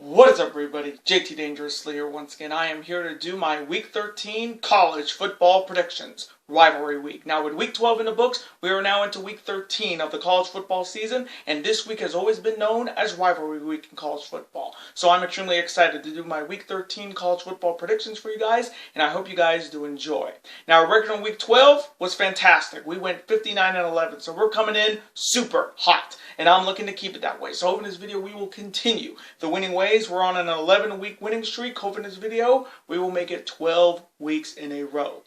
What is up, everybody? JT Dangerously here once again. I am here to do my Week 13 college football predictions. Rivalry week. Now, with Week 12 in the books, we are now into Week 13 of the college football season, and this week has always been known as Rivalry week in college football. So I'm extremely excited to do my Week 13 college football predictions for you guys, and I hope you guys do enjoy. Now, our record in Week 12 was fantastic. We went 59-11, so we're coming in super hot, and I'm looking to keep it that way. So hoping this video we will continue the winning ways. We're on an 11-week winning streak. Hoping this video we will make it 12 weeks in a row.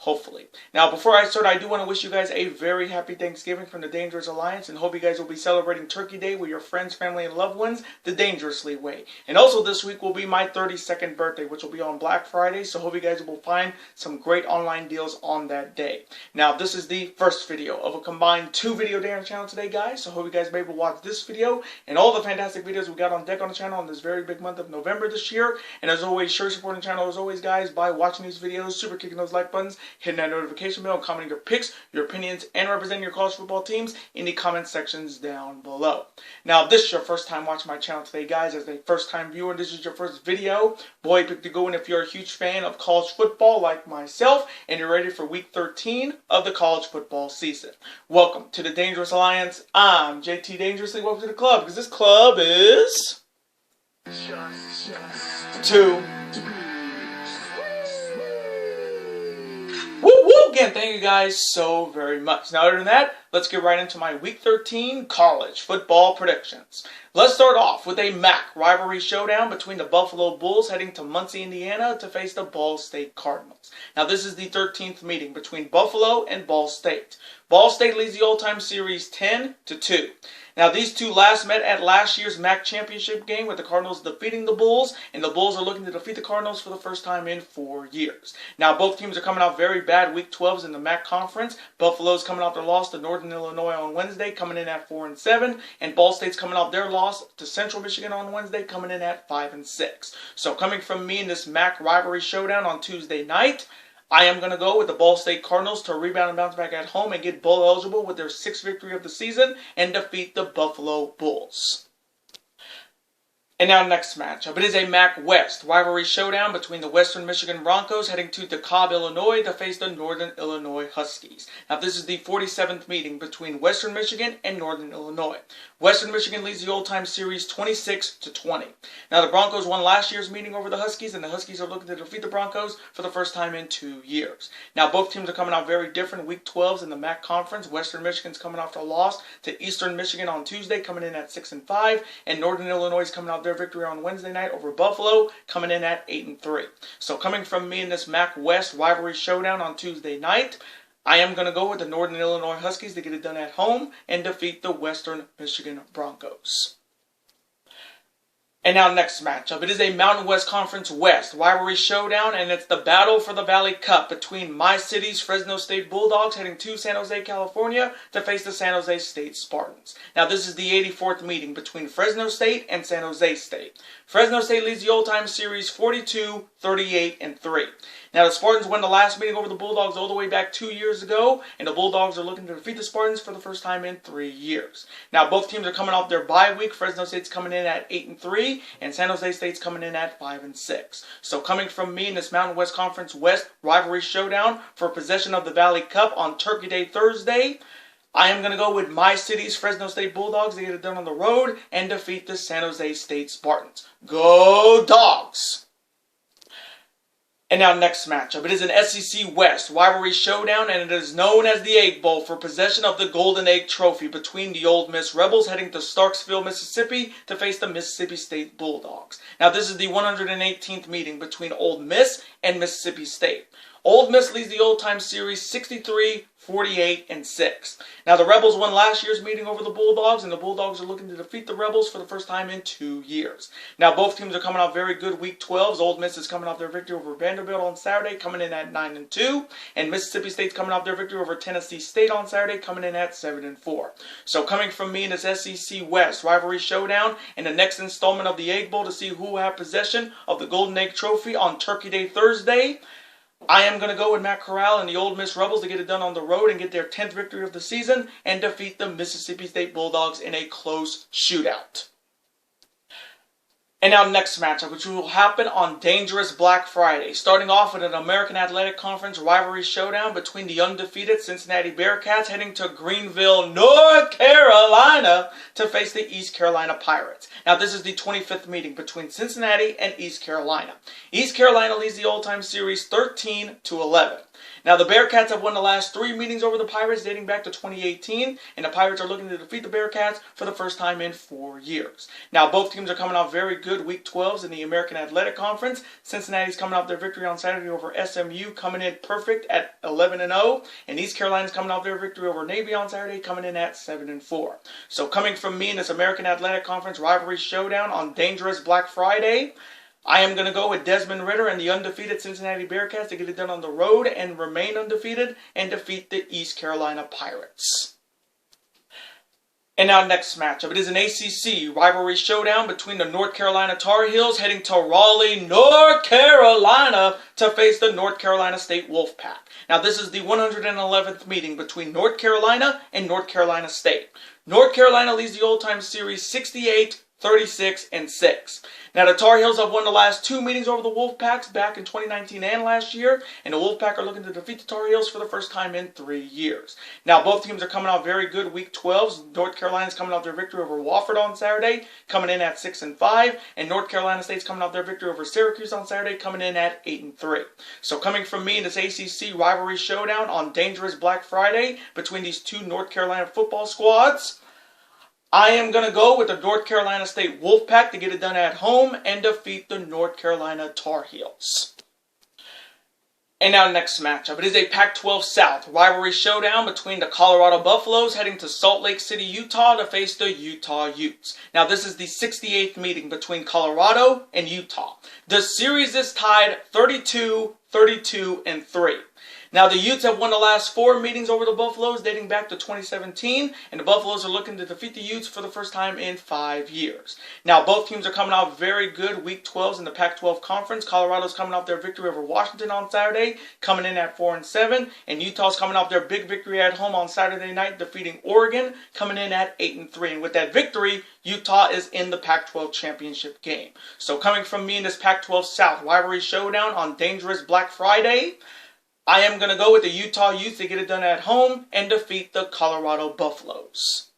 Hopefully. Now, before I start, I do want to wish you guys a very happy Thanksgiving from the Dangerous Alliance, and hope you guys will be celebrating Turkey Day with your friends, family, and loved ones the Dangerously way. And also this week will be my 32nd birthday, which will be on Black Friday, so hope you guys will find some great online deals on that day. Now, this is the first video of a combined 2-video day on the channel today, guys, so hope you guys may be able to watch this video and all the fantastic videos we got on deck on the channel in this very big month of November this year. And as always, sure supporting the channel as always, guys, by watching these videos, super kicking those like buttons, hitting that notification bell, and commenting your picks, your opinions, and representing your college football teams in the comment sections down below. Now, if this is your first time watching my channel today, guys, as a first-time viewer, and this is your first video, boy, pick to go in if you're a huge fan of college football like myself, and you're ready for Week 13 of the college football season. Welcome to the Dangerous Alliance. I'm JT Dangerously. Welcome to the club, because this club is... Two. Woo woo! Again, thank you guys so very much. Now, other than that, let's get right into my Week 13 college football predictions. Let's start off with a MAC rivalry showdown between the Buffalo Bulls heading to Muncie, Indiana to face the Ball State Cardinals. Now, this is the 13th meeting between Buffalo and Ball State. Ball State leads the all-time series 10-2. Now, these two last met at last year's MAC championship game, with the Cardinals defeating the Bulls, and the Bulls are looking to defeat the Cardinals for the first time in 4 years. Now, both teams are coming out very bad Week 12s in the MAC conference. Buffalo's coming out their loss to Northern Illinois on Wednesday, coming in at 4-7, and Ball State's coming out their loss to Central Michigan on Wednesday, coming in at 5-6. So, coming from me in this MAC rivalry showdown on Tuesday night, I am going to go with the Ball State Cardinals to rebound and bounce back at home and get bowl eligible with their 6th victory of the season and defeat the Buffalo Bulls. And now, next matchup. It is a MAC West rivalry showdown between the Western Michigan Broncos heading to DeKalb, Illinois to face the Northern Illinois Huskies. Now, this is the 47th meeting between Western Michigan and Northern Illinois. Western Michigan leads the old-time series 26-20. Now, the Broncos won last year's meeting over the Huskies, and the Huskies are looking to defeat the Broncos for the first time in 2 years. Now, both teams are coming out very different. Week 12s in the MAC Conference. Western Michigan's coming off a loss to Eastern Michigan on Tuesday, coming in at 6-5, and Northern Illinois is coming out their victory on Wednesday night over Buffalo, coming in at 8-3. So, coming from me in this MAC West rivalry showdown on Tuesday night, I am going to go with the Northern Illinois Huskies to get it done at home and defeat the Western Michigan Broncos. And now, next matchup. It is a Mountain West Conference West rivalry showdown, and it's the battle for the Valley Cup between my city's Fresno State Bulldogs heading to San Jose, California to face the San Jose State Spartans. Now, this is the 84th meeting between Fresno State and San Jose State. Fresno State leads the old-time series 42-38-3. Now, the Spartans won the last meeting over the Bulldogs all the way back 2 years ago, and the Bulldogs are looking to defeat the Spartans for the first time in 3 years. Now, both teams are coming off their bye week. Fresno State's coming in at 8-3, and San Jose State's coming in at 5-6. So, coming from me in this Mountain West Conference West rivalry showdown for possession of the Valley Cup on Turkey Day Thursday, I am going to go with my city's Fresno State Bulldogs to get it done on the road and defeat the San Jose State Spartans. Go Dogs! And now, next matchup. It is an SEC West rivalry showdown, and it is known as the Egg Bowl for possession of the Golden Egg Trophy between the Ole Miss Rebels heading to Starksville, Mississippi to face the Mississippi State Bulldogs. Now, this is the 118th meeting between Ole Miss and Mississippi State. Ole Miss leads the old-time series 63-48-6. Now, the Rebels won last year's meeting over the Bulldogs, and the Bulldogs are looking to defeat the Rebels for the first time in 2 years. Now, both teams are coming off very good Week 12s. Ole Miss is coming off their victory over Vanderbilt on Saturday, coming in at 9-2, and Mississippi State's coming off their victory over Tennessee State on Saturday, coming in at 7-4. So, coming from me in this SEC West rivalry showdown in the next installment of the Egg Bowl to see who will have possession of the Golden Egg Trophy on Turkey Day Thursday, I am going to go with Matt Corral and the Ole Miss Rebels to get it done on the road and get their 10th victory of the season and defeat the Mississippi State Bulldogs in a close shootout. And now next matchup, which will happen on dangerous Black Friday. Starting off with an American Athletic Conference rivalry showdown between the undefeated Cincinnati Bearcats heading to Greenville, North Carolina to face the East Carolina Pirates. Now this is the 25th meeting between Cincinnati and East Carolina. East Carolina leads the all-time series 13-11. Now, the Bearcats have won the last 3 meetings over the Pirates dating back to 2018, and the Pirates are looking to defeat the Bearcats for the first time in 4 years. Now, both teams are coming off very good Week 12s in the American Athletic Conference. Cincinnati's coming off their victory on Saturday over SMU, coming in perfect at 11-0, and East Carolina's coming off their victory over Navy on Saturday, coming in at 7-4. So, coming from me in this American Athletic Conference rivalry showdown on dangerous Black Friday, I am going to go with Desmond Ridder and the undefeated Cincinnati Bearcats to get it done on the road and remain undefeated and defeat the East Carolina Pirates. And now next matchup. It is an ACC rivalry showdown between the North Carolina Tar Heels heading to Raleigh, North Carolina to face the North Carolina State Wolfpack. Now this is the 111th meeting between North Carolina and North Carolina State. North Carolina leads the all-time series 68-36-6. Now, the Tar Heels have won the last 2 meetings over the Wolfpacks back in 2019 and last year, and the Wolfpack are looking to defeat the Tar Heels for the first time in 3 years. Now, both teams are coming out very good Week 12s. North Carolina's coming out their victory over Wofford on Saturday, coming in at 6-5, and North Carolina State's coming out their victory over Syracuse on Saturday, coming in at 8-3. So, coming from me in this ACC rivalry showdown on dangerous Black Friday between these 2 North Carolina football squads, I am going to go with the North Carolina State Wolfpack to get it done at home and defeat the North Carolina Tar Heels. And now next matchup. It is a Pac-12 South rivalry showdown between the Colorado Buffaloes heading to Salt Lake City, Utah to face the Utah Utes. Now this is the 68th meeting between Colorado and Utah. The series is tied 32-3. Now, the Utes have won the last 4 meetings over the Buffaloes dating back to 2017, and the Buffaloes are looking to defeat the Utes for the first time in 5 years. Now, both teams are coming out very good Week 12s in the Pac-12 Conference. Colorado's coming off their victory over Washington on Saturday, coming in at 4-7, and Utah's coming off their big victory at home on Saturday night, defeating Oregon, coming in at 8-3. And with that victory, Utah is in the Pac-12 championship game. So, coming from me in this Pac-12 South rivalry showdown on dangerous Black Friday, I am going to go with the Utah Utes to get it done at home and defeat the Colorado Buffaloes.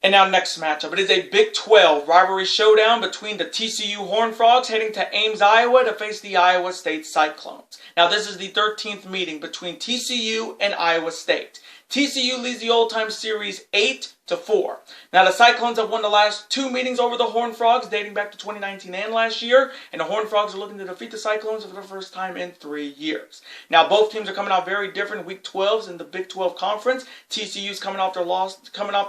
And now next matchup. It is a Big 12 rivalry showdown between the TCU Horned Frogs heading to Ames, Iowa to face the Iowa State Cyclones. Now this is the 13th meeting between TCU and Iowa State. TCU leads the all-time series 8-4. Now, the Cyclones have won the last 2 meetings over the Horned Frogs dating back to 2019 and last year, and the Horned Frogs are looking to defeat the Cyclones for the first time in 3 years. Now, both teams are coming out very different Week 12s in the Big 12 Conference. TCU's coming off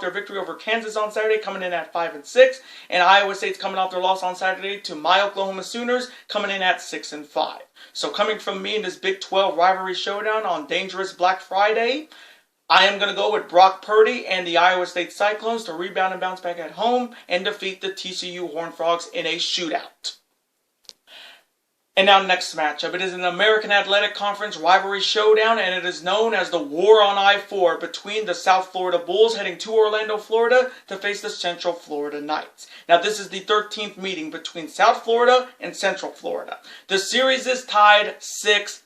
their victory over Kansas on Saturday, coming in at 5-6, and Iowa State's coming off their loss on Saturday to my Oklahoma Sooners, coming in at 6-5. So, coming from me in this Big 12 rivalry showdown on dangerous Black Friday, I am going to go with Brock Purdy and the Iowa State Cyclones to rebound and bounce back at home and defeat the TCU Horned Frogs in a shootout. And now next matchup. It is an American Athletic Conference rivalry showdown, and it is known as the War on I-4 between the South Florida Bulls heading to Orlando, Florida to face the Central Florida Knights. Now this is the 13th meeting between South Florida and Central Florida. The series is tied 6-6.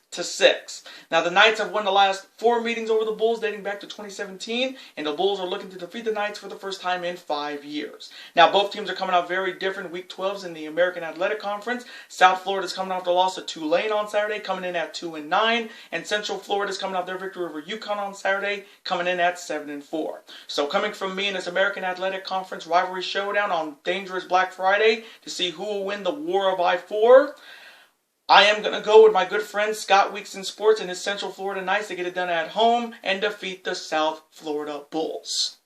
Now, the Knights have won the last 4 meetings over the Bulls dating back to 2017, and the Bulls are looking to defeat the Knights for the first time in 5 years. Now, both teams are coming out very different Week 12s in the American Athletic Conference. South Florida is coming off the loss to Tulane on Saturday, coming in at 2-9, and Central Florida is coming off their victory over UConn on Saturday, coming in at 7-4. So, coming from me in this American Athletic Conference rivalry showdown on dangerous Black Friday to see who will win the War of I-4, I am going to go with my good friend Scott Weeks in Sports and his Central Florida Knights to get it done at home and defeat the South Florida Bulls.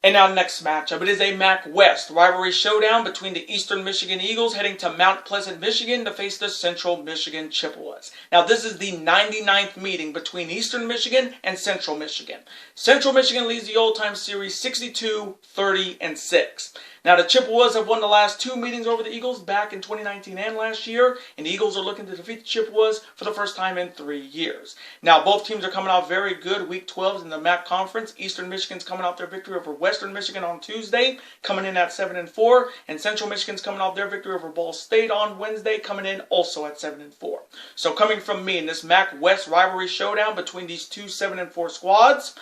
And now next matchup. It is a MAC West rivalry showdown between the Eastern Michigan Eagles heading to Mount Pleasant, Michigan to face the Central Michigan Chippewas. Now this is the 99th meeting between Eastern Michigan and Central Michigan. Central Michigan leads the all-time series 62-30-6. Now, the Chippewas have won the last 2 meetings over the Eagles back in 2019 and last year, and the Eagles are looking to defeat the Chippewas for the first time in 3 years. Now, both teams are coming out very good Week 12 in the MAC Conference. Eastern Michigan's coming out their victory over Western Michigan on Tuesday, coming in at 7-4, and Central Michigan's coming out their victory over Ball State on Wednesday, coming in also at 7-4. So, coming from me in this MAC West rivalry showdown between these two 7-4 squads,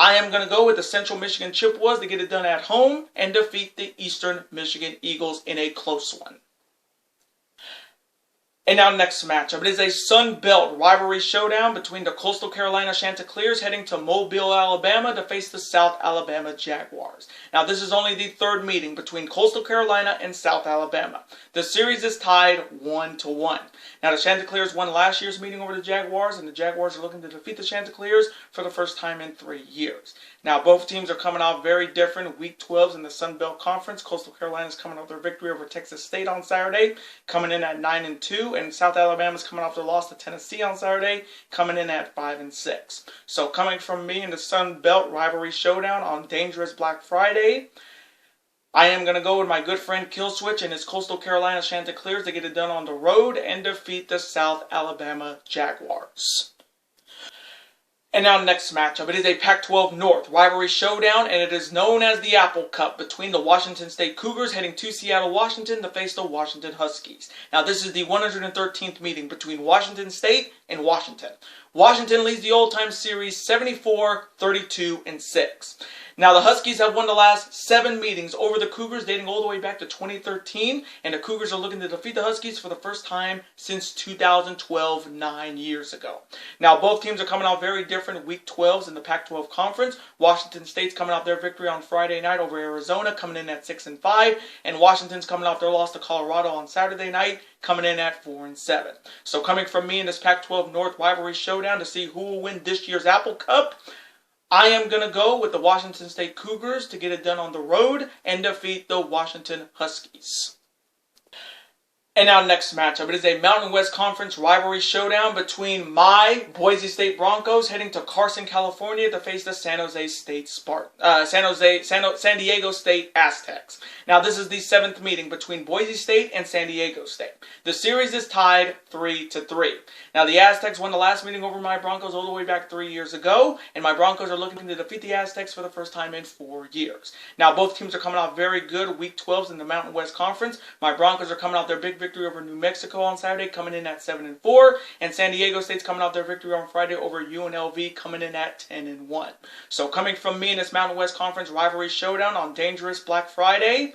I am going to go with the Central Michigan Chippewas to get it done at home and defeat the Eastern Michigan Eagles in a close one. And now next matchup. It is a Sun Belt rivalry showdown between the Coastal Carolina Chanticleers heading to Mobile, Alabama to face the South Alabama Jaguars. Now this is only the 3rd meeting between Coastal Carolina and South Alabama. The series is tied 1-1. Now the Chanticleers won last year's meeting over the Jaguars, and the Jaguars are looking to defeat the Chanticleers for the first time in 3 years. Now both teams are coming out very different. Week 12 in the Sun Belt Conference. Coastal Carolina is coming off their victory over Texas State on Saturday, coming in at 9-2. And South Alabama's coming off their loss to Tennessee on Saturday, coming in at 5-6. So coming from me in the Sun Belt rivalry showdown on dangerous Black Friday, I am going to go with my good friend Killswitch and his Coastal Carolina Chanticleers to get it done on the road and defeat the South Alabama Jaguars. And now next matchup. It is a Pac-12 North rivalry showdown, and it is known as the Apple Cup between the Washington State Cougars heading to Seattle, Washington to face the Washington Huskies. Now this is the 113th meeting between Washington State and Washington. Washington leads the all-time series 74-32-6. Now the Huskies have won the last 7 meetings over the Cougars dating all the way back to 2013, and the Cougars are looking to defeat the Huskies for the first time since 2012, 9 years ago. Now both teams are coming out very different Week 12s in the Pac-12 Conference. Washington State's coming out their victory on Friday night over Arizona, coming in at 6-5, and Washington's coming off their loss to Colorado on Saturday night, coming in at 4-7. So coming from me in this Pac-12 North rivalry showdown to see who will win this year's Apple Cup, I am going to go with the Washington State Cougars to get it done on the road and defeat the Washington Huskies. And now next matchup. It is a Mountain West Conference rivalry showdown between my Boise State Broncos heading to Carson, California to face the San Diego State Aztecs. Now this is the 7th meeting between Boise State and San Diego State. The series is tied 3-3. Now the Aztecs won the last meeting over my Broncos all the way back 3 years ago, and my Broncos are looking to defeat the Aztecs for the first time in 4 years. Now both teams are coming out very good Week 12s in the Mountain West Conference. My Broncos are coming out their big victory over New Mexico on Saturday, coming in at 7-4, and San Diego State's coming out their victory on Friday over UNLV, coming in at 10-1. So coming from me in this Mountain West Conference rivalry showdown on dangerous Black Friday,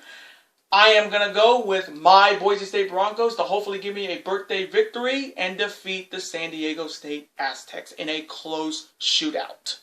I am going to go with my Boise State Broncos to hopefully give me a birthday victory and defeat the San Diego State Aztecs in a close shootout.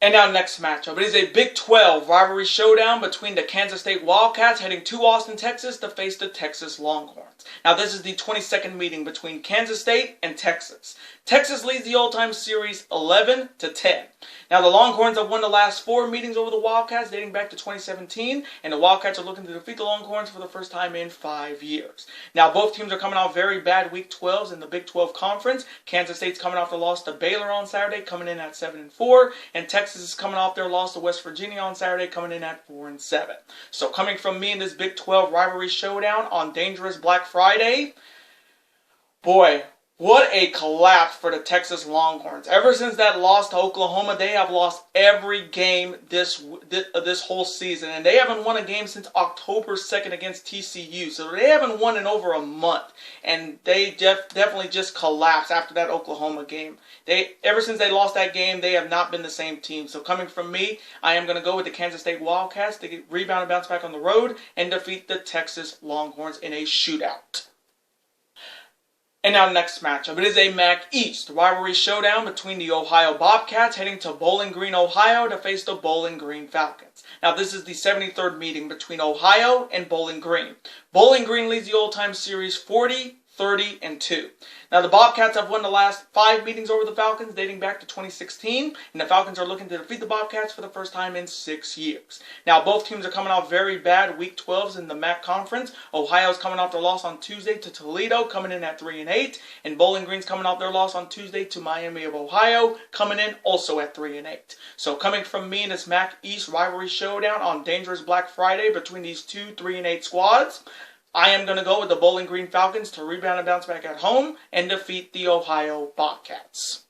And now next matchup. It is a Big 12 rivalry showdown between the Kansas State Wildcats heading to Austin, Texas to face the Texas Longhorns. Now this is the 22nd meeting between Kansas State and Texas. Texas leads the all-time series 11-10. Now the Longhorns have won the last 4 meetings over the Wildcats dating back to 2017, and the Wildcats are looking to defeat the Longhorns for the first time in 5 years. Now both teams are coming out very bad Week 12s in the Big 12 Conference. Kansas State's coming off the loss to Baylor on Saturday, coming in at 7-4, and Texas is coming off their loss to West Virginia on Saturday, coming in at 4-7. So coming from me in this Big 12 rivalry showdown on dangerous Black Friday, boy, what a collapse for the Texas Longhorns. Ever since that loss to Oklahoma, they have lost every game this whole season. And they haven't won a game since October 2nd against TCU. So they haven't won in over a month. And they definitely just collapsed after that Oklahoma game. Ever since they lost that game, they have not been the same team. So coming from me, I am going to go with the Kansas State Wildcats to rebound and bounce back on the road and defeat the Texas Longhorns in a shootout. And now next matchup. It is a MAC East rivalry showdown between the Ohio Bobcats heading to Bowling Green, Ohio to face the Bowling Green Falcons. Now this is the 73rd meeting between Ohio and Bowling Green. Bowling Green leads the all-time series 40 30-2. Now the Bobcats have won the last 5 meetings over the Falcons dating back to 2016, and the Falcons are looking to defeat the Bobcats for the first time in 6 years. Now both teams are coming off very bad Week 12s in the MAC Conference. Ohio's coming off their loss on Tuesday to Toledo, coming in at 3-8, and Bowling Green's coming off their loss on Tuesday to Miami of Ohio, coming in also at 3-8. So coming from me in this MAC East rivalry showdown on dangerous Black Friday between these two 3-8 squads, I am going to go with the Bowling Green Falcons to rebound and bounce back at home and defeat the Ohio Bobcats.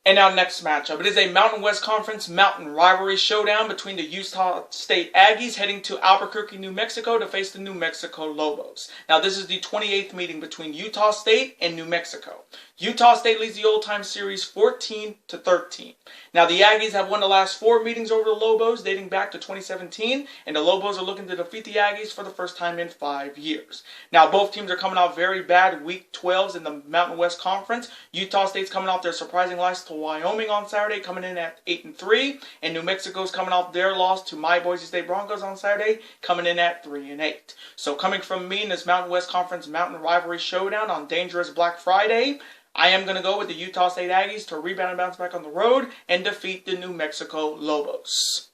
And now next matchup. It is a Mountain West Conference Mountain rivalry showdown between the Utah State Aggies heading to Albuquerque, New Mexico to face the New Mexico Lobos. Now this is the 28th meeting between Utah State and New Mexico. Utah State leads the old-time series 14-13. Now the Aggies have won the last 4 meetings over the Lobos dating back to 2017, and the Lobos are looking to defeat the Aggies for the first time in 5 years. Now both teams are coming off very bad Week 12s in the Mountain West Conference. Utah State's coming off their surprising loss to Wyoming on Saturday, coming in at 8-3, and New Mexico's coming off their loss to my Boise State Broncos on Saturday, coming in at 3-8. So coming from me in this Mountain West Conference Mountain rivalry showdown on dangerous Black Friday, I am going to go with the Utah State Aggies to rebound and bounce back on the road and defeat the New Mexico Lobos.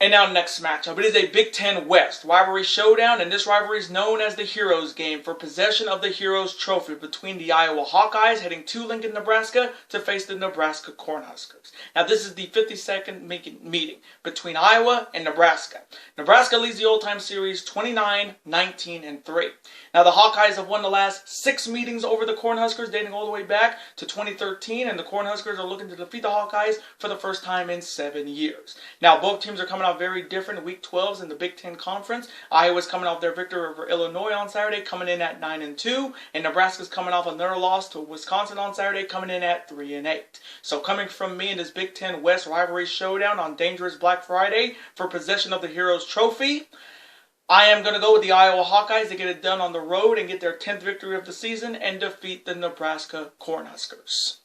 And now next matchup. It is a Big Ten West rivalry showdown, and this rivalry is known as the Heroes Game for possession of the Heroes Trophy between the Iowa Hawkeyes heading to Lincoln, Nebraska to face the Nebraska Cornhuskers. Now this is the 52nd meeting between Iowa and Nebraska. Nebraska leads the old-time series 29-19-3. Now the Hawkeyes have won the last 6 meetings over the Cornhuskers dating all the way back to 2013, and the Cornhuskers are looking to defeat the Hawkeyes for the first time in 7 years. Now both teams are coming out very different Week 12s in the Big Ten Conference. Iowa's coming off their victory over Illinois on Saturday, coming in at 9-2, and Nebraska's coming off another loss to Wisconsin on Saturday, coming in at 3-8. So coming from me in this Big Ten West rivalry showdown on dangerous Black Friday for possession of the Heroes Trophy, I am going to go with the Iowa Hawkeyes to get it done on the road and get their 10th victory of the season and defeat the Nebraska Cornhuskers.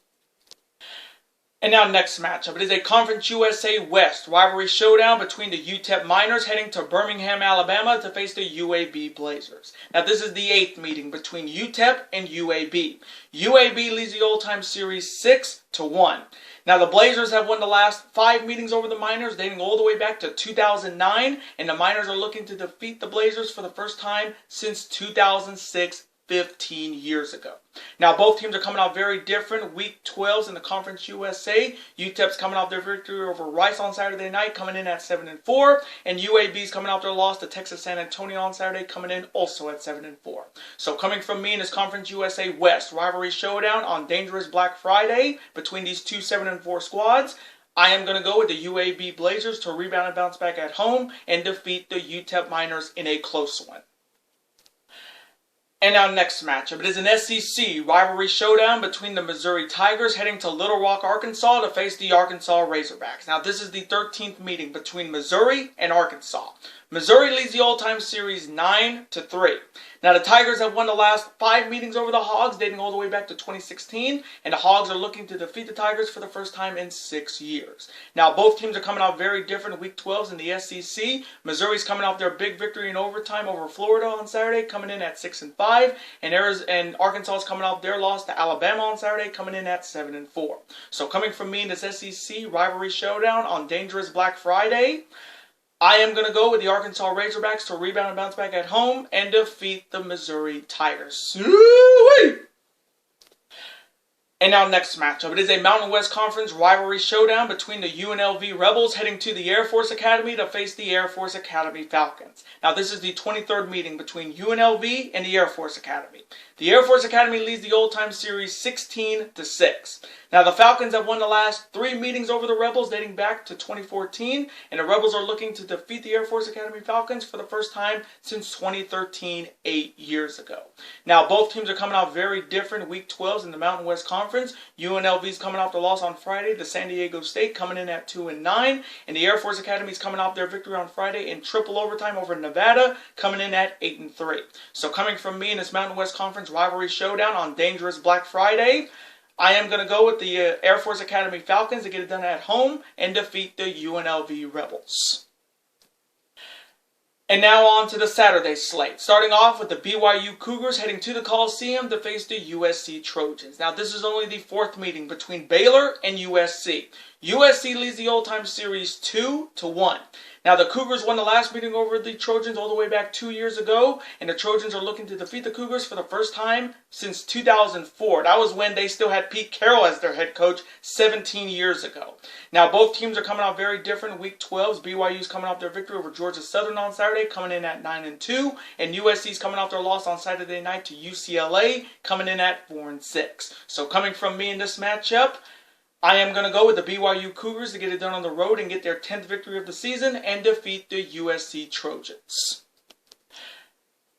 And now next matchup. It is a Conference USA West rivalry showdown between the UTEP Miners heading to Birmingham, Alabama to face the UAB Blazers. Now this is the 8th meeting between UTEP and UAB. UAB leads the old-time series 6-1. Now the Blazers have won the last 5 meetings over the Miners dating all the way back to 2009, and the Miners are looking to defeat the Blazers for the first time since 2006. 15 years ago. Now both teams are coming out very different Week 12s in the Conference USA. UTEP's coming off their victory over Rice on Saturday night, coming in at 7-4, and UAB's coming off their loss to Texas San Antonio on Saturday, coming in also at 7-4. So coming from me in this Conference USA West rivalry showdown on dangerous Black Friday between these two 7-4 squads, I am going to go with the UAB Blazers to rebound and bounce back at home and defeat the UTEP Miners in a close one. And now next matchup. It is an SEC rivalry showdown between the Missouri Tigers heading to Little Rock, Arkansas to face the Arkansas Razorbacks. Now this is the 13th meeting between Missouri and Arkansas. Missouri leads the all-time series 9-3. Now the Tigers have won the last 5 meetings over the Hogs dating all the way back to 2016, and the Hogs are looking to defeat the Tigers for the first time in 6 years. Now both teams are coming out very different Week 12s in the SEC. Missouri's coming off their big victory in overtime over Florida on Saturday, coming in at 6-5, and Arkansas is coming off their loss to Alabama on Saturday, coming in at 7-4. So coming from me in this SEC rivalry showdown on dangerous Black Friday, I am going to go with the Arkansas Razorbacks to rebound and bounce back at home and defeat the Missouri Tigers. And now next matchup. It is a Mountain West Conference rivalry showdown between the UNLV Rebels heading to the Air Force Academy to face the Air Force Academy Falcons. Now this is the 23rd meeting between UNLV and the Air Force Academy. The Air Force Academy leads the old-time series 16-6. Now the Falcons have won the last 3 meetings over the Rebels dating back to 2014, and the Rebels are looking to defeat the Air Force Academy Falcons for the first time since 2013, 8 years ago. Now both teams are coming out very different Week 12s in the Mountain West Conference. UNLV's coming off the loss on Friday to San Diego State, coming in at 2-9, and the Air Force Academy's coming off their victory on Friday in triple overtime over Nevada, coming in at 8-3. So coming from me in this Mountain West Conference rivalry showdown on dangerous Black Friday, I am going to go with the Air Force Academy Falcons to get it done at home and defeat the UNLV Rebels. And now on to the Saturday slate. Starting off with the BYU Cougars heading to the Coliseum to face the USC Trojans. Now this is only the fourth meeting between Baylor and USC. USC leads the old-time series 2-1. Now the Cougars won the last meeting over the Trojans all the way back 2 years ago, and the Trojans are looking to defeat the Cougars for the first time since 2004. That was when they still had Pete Carroll as their head coach 17 years ago. Now both teams are coming out very different. Week 12's BYU's coming off their victory over Georgia Southern on Saturday, coming in at 9-2, and USC's coming off their loss on Saturday night to UCLA, coming in at 4-6. So coming from me in this matchup, I am going to go with the BYU Cougars to get it done on the road and get their 10th victory of the season and defeat the USC Trojans.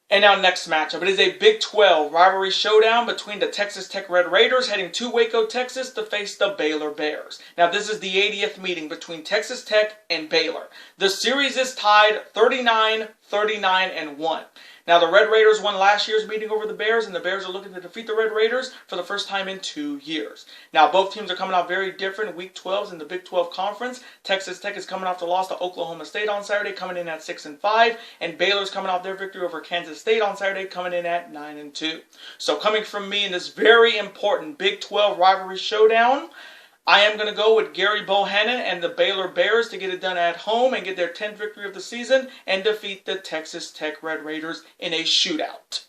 And now next matchup. It is a Big 12 rivalry showdown between the Texas Tech Red Raiders heading to Waco, Texas to face the Baylor Bears. Now this is the 80th meeting between Texas Tech and Baylor. The series is tied 39-1. Now the Red Raiders won last year's meeting over the Bears, and the Bears are looking to defeat the Red Raiders for the first time in 2 years. Now both teams are coming out very different. Week 12's in the Big 12 Conference. Texas Tech is coming off the loss to Oklahoma State on Saturday, coming in at 6-5, and Baylor's coming off their victory over Kansas State on Saturday, coming in at 9-2. So coming from me in this very important Big 12 rivalry showdown, I am going to go with Gary Bohannon and the Baylor Bears to get it done at home and get their 10th victory of the season and defeat the Texas Tech Red Raiders in a shootout.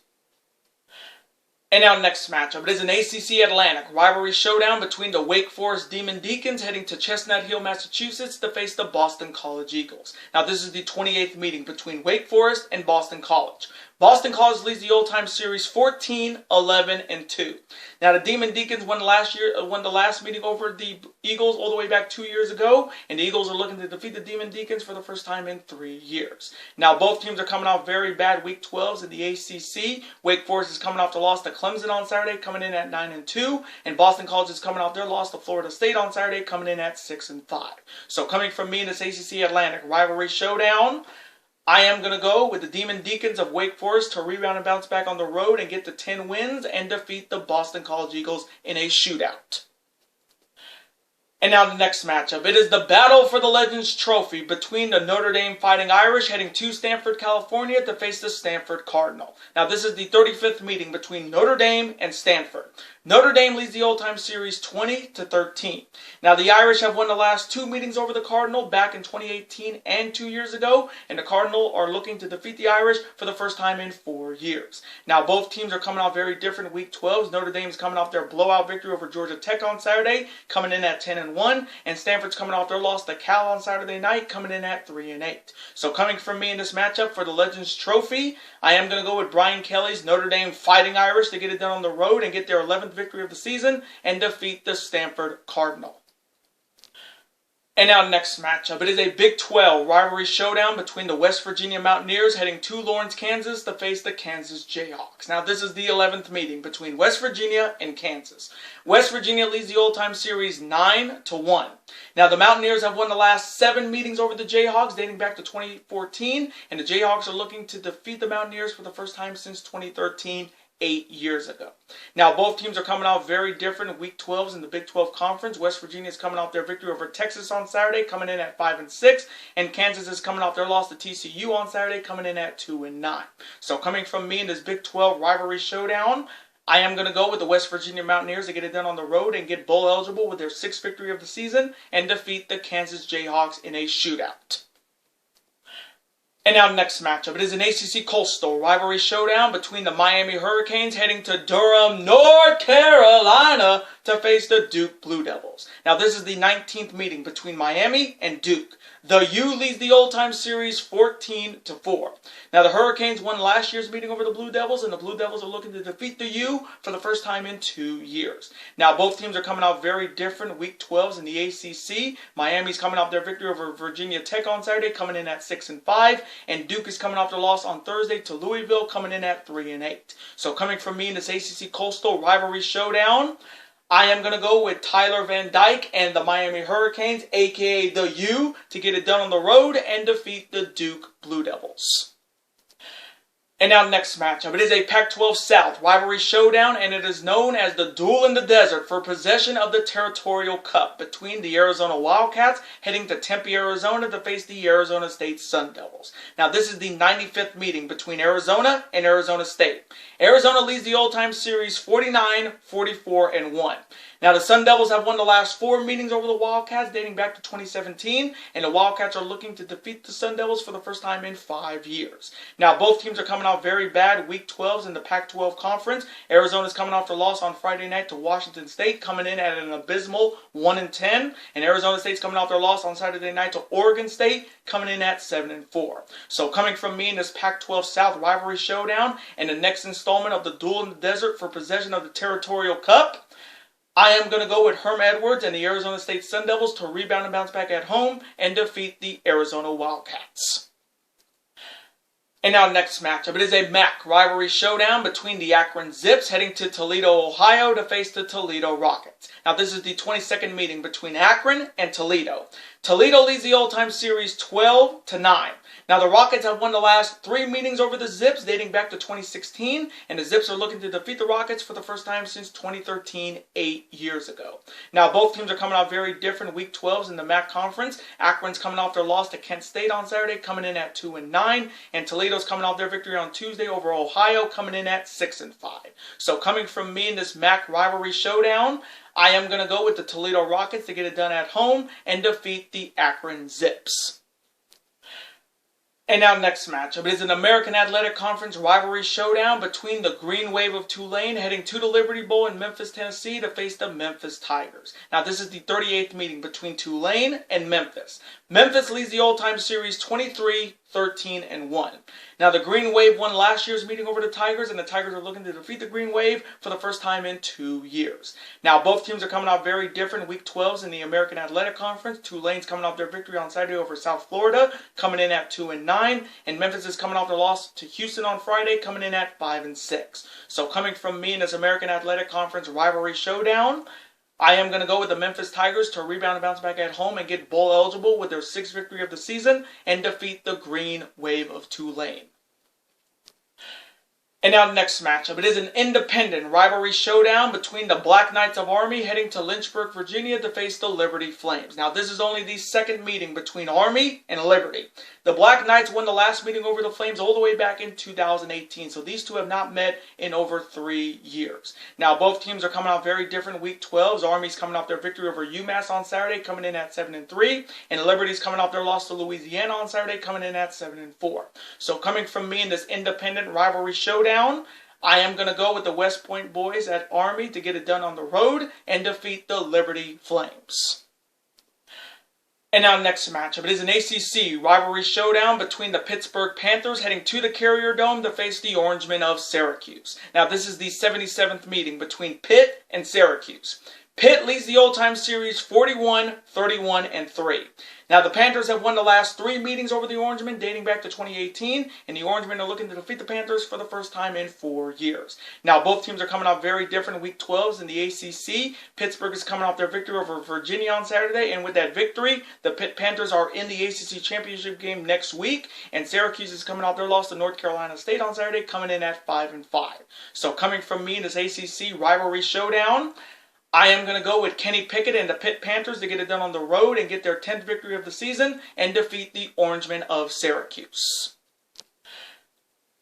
And now next matchup. It is an ACC Atlantic rivalry showdown between the Wake Forest Demon Deacons heading to Chestnut Hill, Massachusetts to face the Boston College Eagles. Now this is the 28th meeting between Wake Forest and Boston College. Boston College leads the old-time series 14-11-2. Now the Demon Deacons won the last meeting over the Eagles all the way back 2 years ago, and the Eagles are looking to defeat the Demon Deacons for the first time in 3 years. Now both teams are coming off very bad Week 12s in the ACC. Wake Forest is coming off the loss to Clemson on Saturday, coming in at 9-2, and Boston College is coming off their loss to Florida State on Saturday, coming in at 6-5. So coming from me in this ACC Atlantic rivalry showdown, I am going to go with the Demon Deacons of Wake Forest to rebound and bounce back on the road and get to 10 wins and defeat the Boston College Eagles in a shootout. And now the next matchup. It is the battle for the Legends Trophy between the Notre Dame Fighting Irish heading to Stanford, California to face the Stanford Cardinal. Now this is the 35th meeting between Notre Dame and Stanford. Notre Dame leads the old-time series 20-13. Now the Irish have won the last 2 meetings over the Cardinal back in 2018 and 2 years ago, and the Cardinal are looking to defeat the Irish for the first time in 4 years. Now both teams are coming off very different Week 12s. Notre Dame's coming off their blowout victory over Georgia Tech on Saturday, coming in at 10-1, and Stanford's coming off their loss to Cal on Saturday night, coming in at 3-8. So coming from me in this matchup for the Legends Trophy, I am going to go with Brian Kelly's Notre Dame Fighting Irish to get it done on the road and get their 11th victory of the season and defeat the Stanford Cardinal. And now next matchup. It is a Big 12 rivalry showdown between the West Virginia Mountaineers heading to Lawrence, Kansas to face the Kansas Jayhawks. Now this is the 11th meeting between West Virginia and Kansas. West Virginia leads the old-time series 9-1. Now the Mountaineers have won the last 7 meetings over the Jayhawks dating back to 2014, and the Jayhawks are looking to defeat the Mountaineers for the first time since 2013. 8 years ago. Now, both teams are coming out very different. Week 12s in the Big 12 Conference. West Virginia is coming off their victory over Texas on Saturday, coming in at 5-6, and Kansas is coming off their loss to TCU on Saturday, coming in at 2-9. So, coming from me in this Big 12 rivalry showdown, I am going to go with the West Virginia Mountaineers to get it done on the road and get bowl eligible with their 6th victory of the season and defeat the Kansas Jayhawks in a shootout. And now next matchup. It is an ACC Coastal rivalry showdown between the Miami Hurricanes heading to Durham, North Carolina to face the Duke Blue Devils. Now this is the 19th meeting between Miami and Duke. The U leads the old-time series 14-4. Now the Hurricanes won last year's meeting over the Blue Devils, and the Blue Devils are looking to defeat the U for the first time in 2 years. Now both teams are coming out very different. Week 12s in the ACC. Miami's coming off their victory over Virginia Tech on Saturday, coming in at 6-5. And Duke is coming off their loss on Thursday to Louisville, coming in at 3-8. So coming from me in this ACC Coastal rivalry showdown, I am going to go with Tyler Van Dyke and the Miami Hurricanes, a.k.a. the U, to get it done on the road and defeat the Duke Blue Devils. And now next matchup, it is a Pac-12 South rivalry showdown, and it is known as the Duel in the Desert for possession of the Territorial Cup between the Arizona Wildcats heading to Tempe, Arizona to face the Arizona State Sun Devils. Now this is the 95th meeting between Arizona and Arizona State. Arizona leads the all-time series 49, 44, and 1. Now the Sun Devils have won the last 4 meetings over the Wildcats dating back to 2017, and the Wildcats are looking to defeat the Sun Devils for the first time in 5 years. Now both teams are coming out very bad week 12s in the Pac-12 Conference. Arizona's coming off their loss on Friday night to Washington State, coming in at an abysmal 1-10, and Arizona State's coming off their loss on Saturday night to Oregon State, coming in at 7-4. So coming from me in this Pac-12 South rivalry showdown and the next installment of the Duel in the Desert for possession of the Territorial Cup, I am going to go with Herm Edwards and the Arizona State Sun Devils to rebound and bounce back at home and defeat the Arizona Wildcats. And now next matchup, it is a MAC rivalry showdown between the Akron Zips heading to Toledo, Ohio to face the Toledo Rockets. Now this is the 22nd meeting between Akron and Toledo. Toledo leads the all-time series 12-9. Now the Rockets have won the last 3 meetings over the Zips dating back to 2016, and the Zips are looking to defeat the Rockets for the first time since 2013, 8 years ago. Now both teams are coming out very different week 12s in the MAC Conference. Akron's coming off their loss to Kent State on Saturday, coming in at 2-9, and Toledo's coming off their victory on Tuesday over Ohio, coming in at 6-5. So coming from me in this MAC rivalry showdown, I am going to go with the Toledo Rockets to get it done at home and defeat the Akron Zips. And now next matchup, it is an American Athletic Conference rivalry showdown between the Green Wave of Tulane heading to the Liberty Bowl in Memphis, Tennessee to face the Memphis Tigers. Now this is the 38th meeting between Tulane and Memphis. Memphis leads the all-time series 23, 13, and 1. Now the Green Wave won last year's meeting over the Tigers, and the Tigers are looking to defeat the Green Wave for the first time in 2 years. Now both teams are coming out very different week 12s in the American Athletic Conference. Tulane's coming off their victory on Saturday over South Florida, coming in at 2-9, and Memphis is coming off their loss to Houston on Friday, coming in at 5-6. So coming from me in this American Athletic Conference rivalry showdown, I am going to go with the Memphis Tigers to rebound and bounce back at home and get bowl eligible with their 6th victory of the season and defeat the Green Wave of Tulane. And now next matchup, it is an independent rivalry showdown between the Black Knights of Army heading to Lynchburg, Virginia to face the Liberty Flames. Now this is only the 2nd meeting between Army and Liberty. The Black Knights won the last meeting over the Flames all the way back in 2018, so these two have not met in over 3 years. Now both teams are coming out very different week 12s. Army's coming off their victory over UMass on Saturday, coming in at 7-3, and Liberty's coming off their loss to Louisiana on Saturday, coming in at 7-4. So coming from me in this independent rivalry showdown, I am going to go with the West Point boys at Army to get it done on the road and defeat the Liberty Flames. And now next matchup, it is an ACC rivalry showdown between the Pittsburgh Panthers heading to the Carrier Dome to face the Orangemen of Syracuse. Now this is the 77th meeting between Pitt and Syracuse. Pitt leads the all-time series 41, 31, and 3. Now the Panthers have won the last 3 meetings over the Orangemen dating back to 2018, and the Orangemen are looking to defeat the Panthers for the first time in 4 years. Now both teams are coming out very different week 12s in the ACC. Pittsburgh is coming off their victory over Virginia on Saturday, and with that victory, the Pitt Panthers are in the ACC championship game next week, and Syracuse is coming off their loss to North Carolina State on Saturday, coming in at 5-5. So coming from me in this ACC rivalry showdown, I am going to go with Kenny Pickett and the Pitt Panthers to get it done on the road and get their 10th victory of the season and defeat the Orangemen of Syracuse.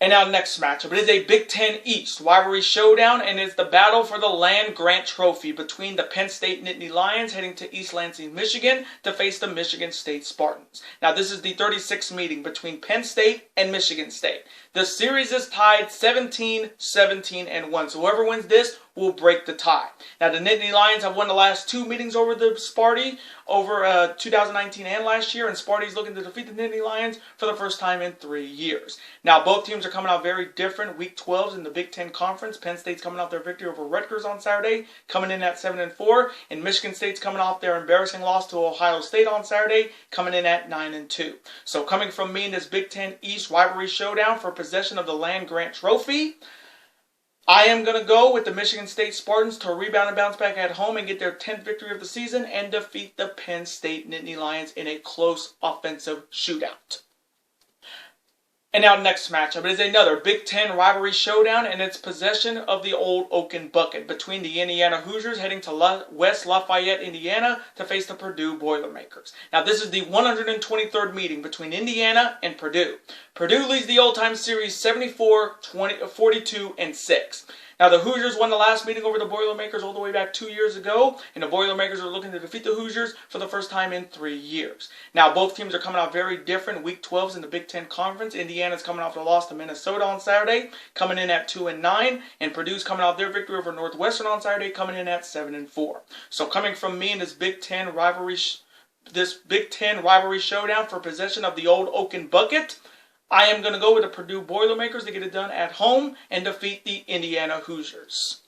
And now next matchup, it is a Big Ten East rivalry showdown, and it's the battle for the land-grant trophy between the Penn State Nittany Lions heading to East Lansing, Michigan to face the Michigan State Spartans. Now this is the 36th meeting between Penn State and Michigan State. The series is tied 17, 17, and 1. So whoever wins this will break the tie. Now the Nittany Lions have won the last 2 meetings over the Sparty over 2019 and last year, and Sparty's looking to defeat the Nittany Lions for the first time in 3 years. Now both teams are coming out very different week 12s in the Big Ten Conference. Penn State's coming off their victory over Rutgers on Saturday, coming in at 7-4, and Michigan State's coming off their embarrassing loss to Ohio State on Saturday, coming in at 9-2. So coming from me in this Big Ten East rivalry showdown for possession of the land-grant trophy, I am going to go with the Michigan State Spartans to rebound and bounce back at home and get their 10th victory of the season and defeat the Penn State Nittany Lions in a close offensive shootout. And now next matchup, it is another Big Ten rivalry showdown, and it's possession of the old Oaken Bucket between the Indiana Hoosiers heading to West Lafayette, Indiana to face the Purdue Boilermakers. Now this is the 123rd meeting between Indiana and Purdue. Purdue leads the old-time series 74-42-6. Now, the Hoosiers won the last meeting over the Boilermakers all the way back 2 years ago, and the Boilermakers are looking to defeat the Hoosiers for the first time in 3 years. Now, both teams are coming out very different. Week 12's in the Big Ten Conference. Indiana's coming off the loss to Minnesota on Saturday, coming in at 2-9, and Purdue's coming off their victory over Northwestern on Saturday, coming in at 7-4. So, coming from me in this Big Ten rivalry showdown for possession of the old Oaken Bucket, I am going to go with the Purdue Boilermakers to get it done at home and defeat the Indiana Hoosiers.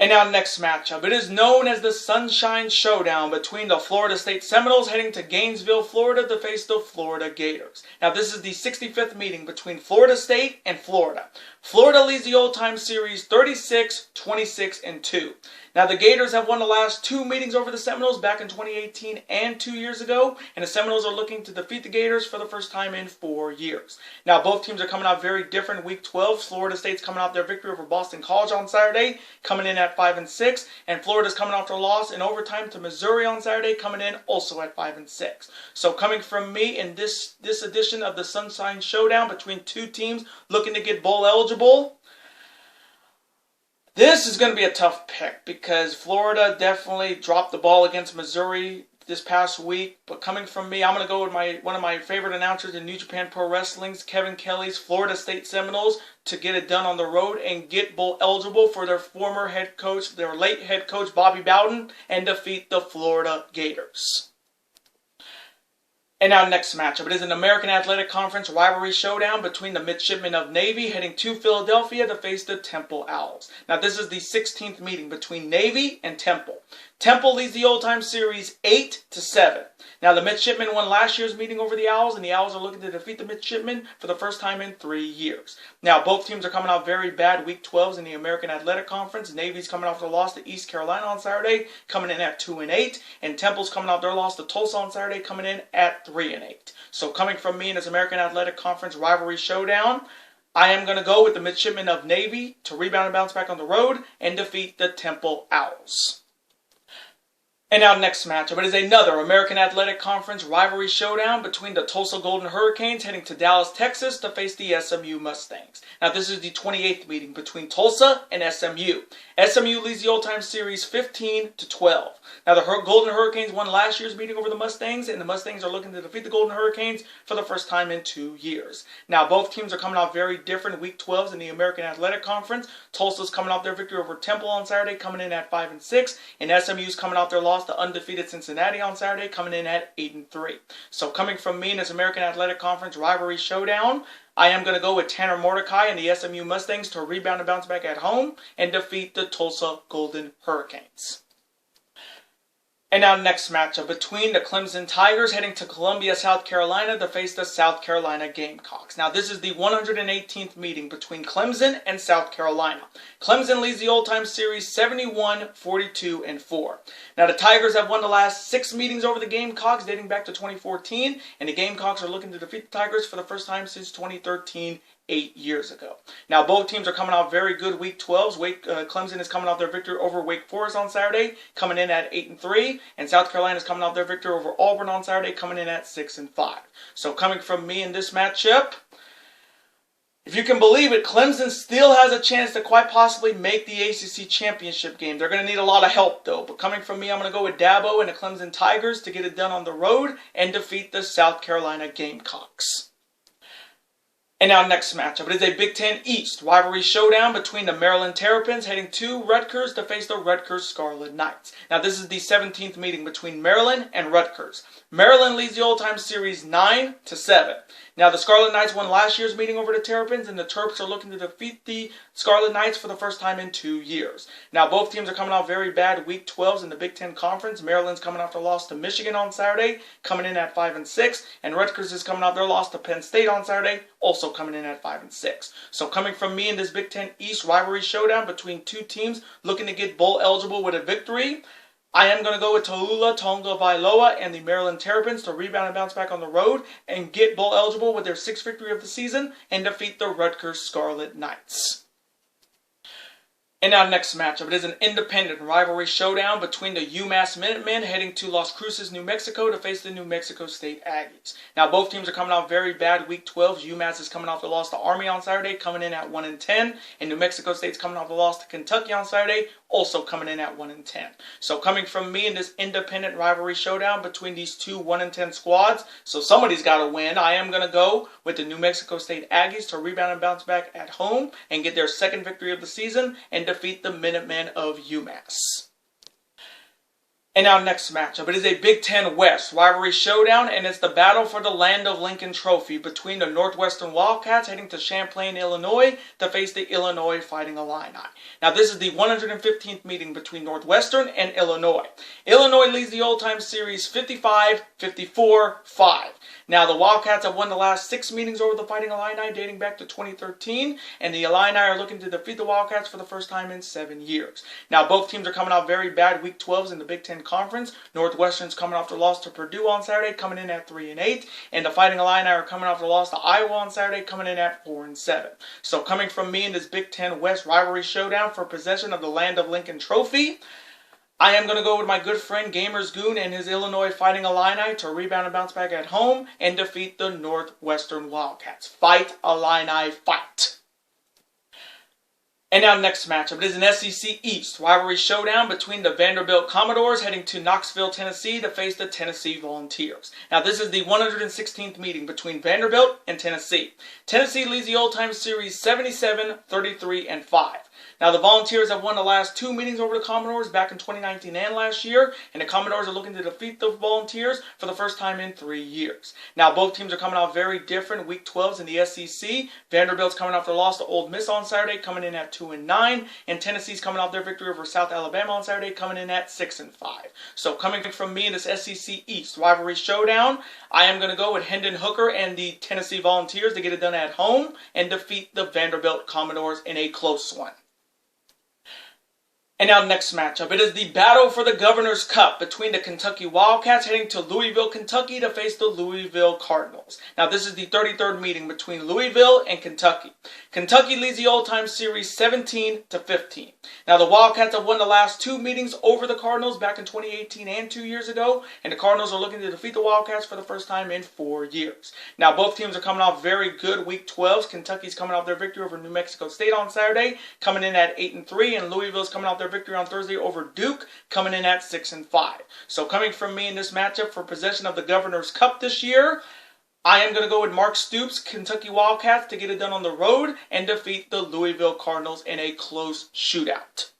And now next matchup. It is known as the Sunshine Showdown between the Florida State Seminoles heading to Gainesville, Florida to face the Florida Gators. Now this is the 65th meeting between Florida State and Florida. Florida leads the old-time series 36-26-2. Now the Gators have won the last 2 meetings over the Seminoles back in 2018 and 2 years ago, and the Seminoles are looking to defeat the Gators for the first time in 4 years. Now both teams are coming out very different. Week 12, Florida State's coming out their victory over Boston College on Saturday, coming in at 5-6, and Florida's coming off their loss in overtime to Missouri on Saturday, coming in also at 5-6. So coming from me in this edition of the Sunshine Showdown between 2 teams looking to get bowl eligible, this is going to be a tough pick because Florida definitely dropped the ball against Missouri this past week. But coming from me, I'm going to go with one of my favorite announcers in New Japan Pro Wrestling's Kevin Kelly's Florida State Seminoles to get it done on the road and get bowl eligible for their former head coach, their late head coach Bobby Bowden, and defeat the Florida Gators. And now next matchup. It is an American Athletic Conference rivalry showdown between the Midshipmen of Navy heading to Philadelphia to face the Temple Owls. Now this is the 16th meeting between Navy and Temple. Temple leads the old-time series 8-7. Now the Midshipmen won last year's meeting over the Owls, and the Owls are looking to defeat the Midshipmen for the first time in 3 years. Now both teams are coming out very bad. Week 12's in the American Athletic Conference. Navy's coming off their loss to East Carolina on Saturday, coming in at 2-8, and Temple's coming off their loss to Tulsa on Saturday, coming in at 3-8. So coming from me in this American Athletic Conference rivalry showdown, I am going to go with the Midshipmen of Navy to rebound and bounce back on the road and defeat the Temple Owls. And now next matchup, it is another American Athletic Conference rivalry showdown between the Tulsa Golden Hurricanes heading to Dallas, Texas to face the SMU Mustangs. Now this is the 28th meeting between Tulsa and SMU. SMU leads the old-time series 15-12. Now the Golden Hurricanes won last year's meeting over the Mustangs, and the Mustangs are looking to defeat the Golden Hurricanes for the first time in 2 years. Now both teams are coming out very different. Week 12's in the American Athletic Conference. Tulsa's coming off their victory over Temple on Saturday, coming in at 5-6, and SMU's coming off their loss to undefeated Cincinnati on Saturday, coming in at 8-3. So coming from me in this American Athletic Conference rivalry showdown, I am going to go with Tanner Mordecai and the SMU Mustangs to rebound and bounce back at home and defeat the Tulsa Golden Hurricanes. And now next matchup between the Clemson Tigers heading to Columbia, South Carolina to face the South Carolina Gamecocks. Now this is the 118th meeting between Clemson and South Carolina. Clemson leads the old-time series 71-42-4. Now the Tigers have won the last 6 meetings over the Gamecocks dating back to 2014, and the Gamecocks are looking to defeat the Tigers for the first time since 2013. 8 years ago. Now both teams are coming out very good Week 12s. Clemson is coming off their victory over Wake Forest on Saturday, coming in at 8-3, and South Carolina is coming off their victory over Auburn on Saturday, coming in at 6-5. So coming from me in this matchup, if you can believe it, Clemson still has a chance to quite possibly make the ACC championship game. They're going to need a lot of help though. But coming from me, I'm going to go with Dabo and the Clemson Tigers to get it done on the road and defeat the South Carolina Gamecocks. And now next matchup, it is a Big Ten East rivalry showdown between the Maryland Terrapins heading to Rutgers to face the Rutgers Scarlet Knights. Now this is the 17th meeting between Maryland and Rutgers. Maryland leads the old-time series 9-7. Now the Scarlet Knights won last year's meeting over the Terrapins, and the Terps are looking to defeat the Scarlet Knights for the first time in 2 years. Now both teams are coming out very bad Week 12s in the Big Ten Conference. Maryland's coming off their loss to Michigan on Saturday, coming in at 5-6, and Rutgers is coming off their loss to Penn State on Saturday, also coming in at 5-6. So coming from me in this Big Ten East rivalry showdown between 2 teams looking to get bowl eligible with a victory, I am going to go with Tallulah Tonga Vailoa and the Maryland Terrapins to rebound and bounce back on the road and get bowl eligible with their 6th victory of the season and defeat the Rutgers Scarlet Knights. And our next matchup, it is an independent rivalry showdown between the UMass Minutemen heading to Las Cruces, New Mexico to face the New Mexico State Aggies. Now, both teams are coming off very bad Week 12s. UMass is coming off the loss to Army on Saturday, coming in at 1-10. And New Mexico State's coming off the loss to Kentucky on Saturday, also coming in at 1-10. So coming from me in this independent rivalry showdown between these two 1-10 squads, so somebody's got to win. I am going to go with the New Mexico State Aggies to rebound and bounce back at home and get their 2nd victory of the season and defeat the Minutemen of UMass. And our next matchup, it is a Big Ten West rivalry showdown, and it's the battle for the Land of Lincoln Trophy between the Northwestern Wildcats heading to Champlain, Illinois to face the Illinois Fighting Illini. Now, this is the 115th meeting between Northwestern and Illinois. Illinois leads the old-time series 55-54-5. Now, the Wildcats have won the last 6 meetings over the Fighting Illini dating back to 2013, and the Illini are looking to defeat the Wildcats for the first time in 7 years. Now, both teams are coming off very bad Week 12s in the Big Ten Conference. Northwestern's coming off their loss to Purdue on Saturday, coming in at 3-8, and the Fighting Illini are coming off their loss to Iowa on Saturday, coming in at 4-7. So, coming from me in this Big Ten West rivalry showdown for possession of the Land of Lincoln Trophy, I am going to go with my good friend Gamers Goon and his Illinois Fighting Illini to rebound and bounce back at home and defeat the Northwestern Wildcats. Fight, Illini, fight! And our next matchup, it is an SEC East rivalry showdown between the Vanderbilt Commodores heading to Knoxville, Tennessee to face the Tennessee Volunteers. Now, this is the 116th meeting between Vanderbilt and Tennessee. Tennessee leads the old-time series 77-33-5. Now, the Volunteers have won the last 2 meetings over the Commodores back in 2019 and last year, and the Commodores are looking to defeat the Volunteers for the first time in 3 years. Now, both teams are coming off very different Week 12s in the SEC. Vanderbilt's coming off their loss to Ole Miss on Saturday, coming in at 2-9, and Tennessee's coming off their victory over South Alabama on Saturday, coming in at 6-5. So, coming from me in this SEC East rivalry showdown, I am going to go with Hendon Hooker and the Tennessee Volunteers to get it done at home and defeat the Vanderbilt Commodores in a close one. And our next matchup, it is the battle for the Governor's Cup between the Kentucky Wildcats heading to Louisville, Kentucky to face the Louisville Cardinals. Now, this is the 33rd meeting between Louisville and Kentucky. Kentucky leads the old-time series 17-15. Now, the Wildcats have won the last 2 meetings over the Cardinals back in 2018 and 2 years ago, and the Cardinals are looking to defeat the Wildcats for the first time in 4 years. Now, both teams are coming off very good Week 12s. Kentucky's coming off their victory over New Mexico State on Saturday, coming in at 8-3, and Louisville's coming off their victory on Thursday over Duke, coming in at 6-5. So coming from me in this matchup for possession of the Governor's Cup this year, I am going to go with Mark Stoops' Kentucky Wildcats to get it done on the road and defeat the Louisville Cardinals in a close shootout.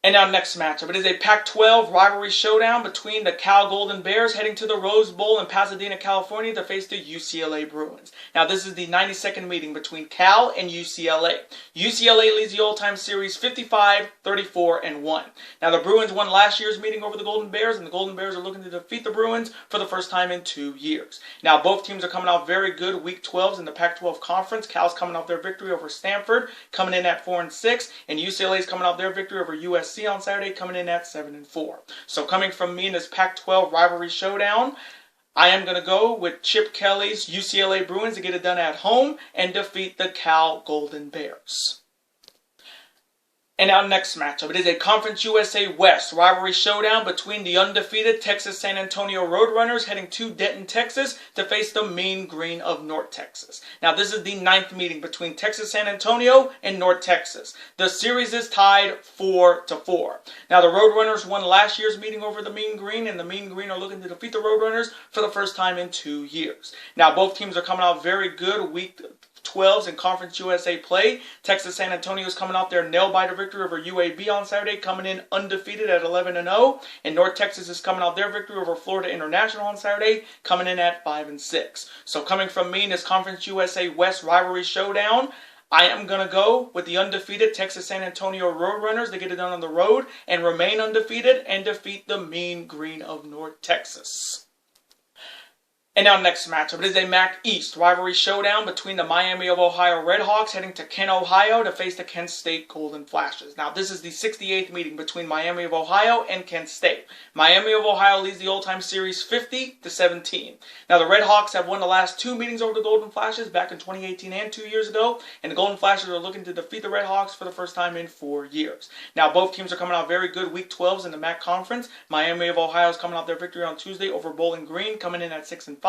And our next matchup, it is a Pac-12 rivalry showdown between the Cal Golden Bears heading to the Rose Bowl in Pasadena, California to face the UCLA Bruins. Now, this is the 92nd meeting between Cal and UCLA. UCLA leads the old-time series 55-34-1. Now, the Bruins won last year's meeting over the Golden Bears, and the Golden Bears are looking to defeat the Bruins for the first time in 2 years. Now, both teams are coming off very good Week 12s in the Pac-12 Conference. Cal's coming off their victory over Stanford, coming in at 4-6, and UCLA's coming off their victory over USC on Saturday, coming in at 7-4. So coming from me in this Pac-12 rivalry showdown, I am going to go with Chip Kelly's UCLA Bruins to get it done at home and defeat the Cal Golden Bears. And our next matchup, it is a Conference USA West rivalry showdown between the undefeated Texas San Antonio Roadrunners heading to Denton, Texas to face the Mean Green of North Texas. Now, this is the 9th meeting between Texas San Antonio and North Texas. The series is tied 4-4. Now, the Roadrunners won last year's meeting over the Mean Green, and the Mean Green are looking to defeat the Roadrunners for the first time in 2 years. Now, both teams are coming out very good Week 12s in Conference USA play. Texas San Antonio is coming off their nail-biter victory over UAB on Saturday, coming in undefeated at 11-0. And North Texas is coming off their victory over Florida International on Saturday, coming in at 5-6. So coming from me in this Conference USA West rivalry showdown, I am going to go with the undefeated Texas San Antonio Roadrunners to get it done on the road and remain undefeated and defeat the Mean Green of North Texas. And now next matchup, it is a MAC East rivalry showdown between the Miami of Ohio Redhawks heading to Kent, Ohio to face the Kent State Golden Flashes. Now this is the 68th meeting between Miami of Ohio and Kent State. Miami of Ohio leads the old-time series 50-17. Now the Redhawks have won the last two meetings over the Golden Flashes back in 2018 and 2 years ago, and the Golden Flashes are looking to defeat the Redhawks for the first time in 4 years. Now both teams are coming out very good Week 12s in the MAC Conference. Miami of Ohio is coming out their victory on Tuesday over Bowling Green, coming in at 6-5.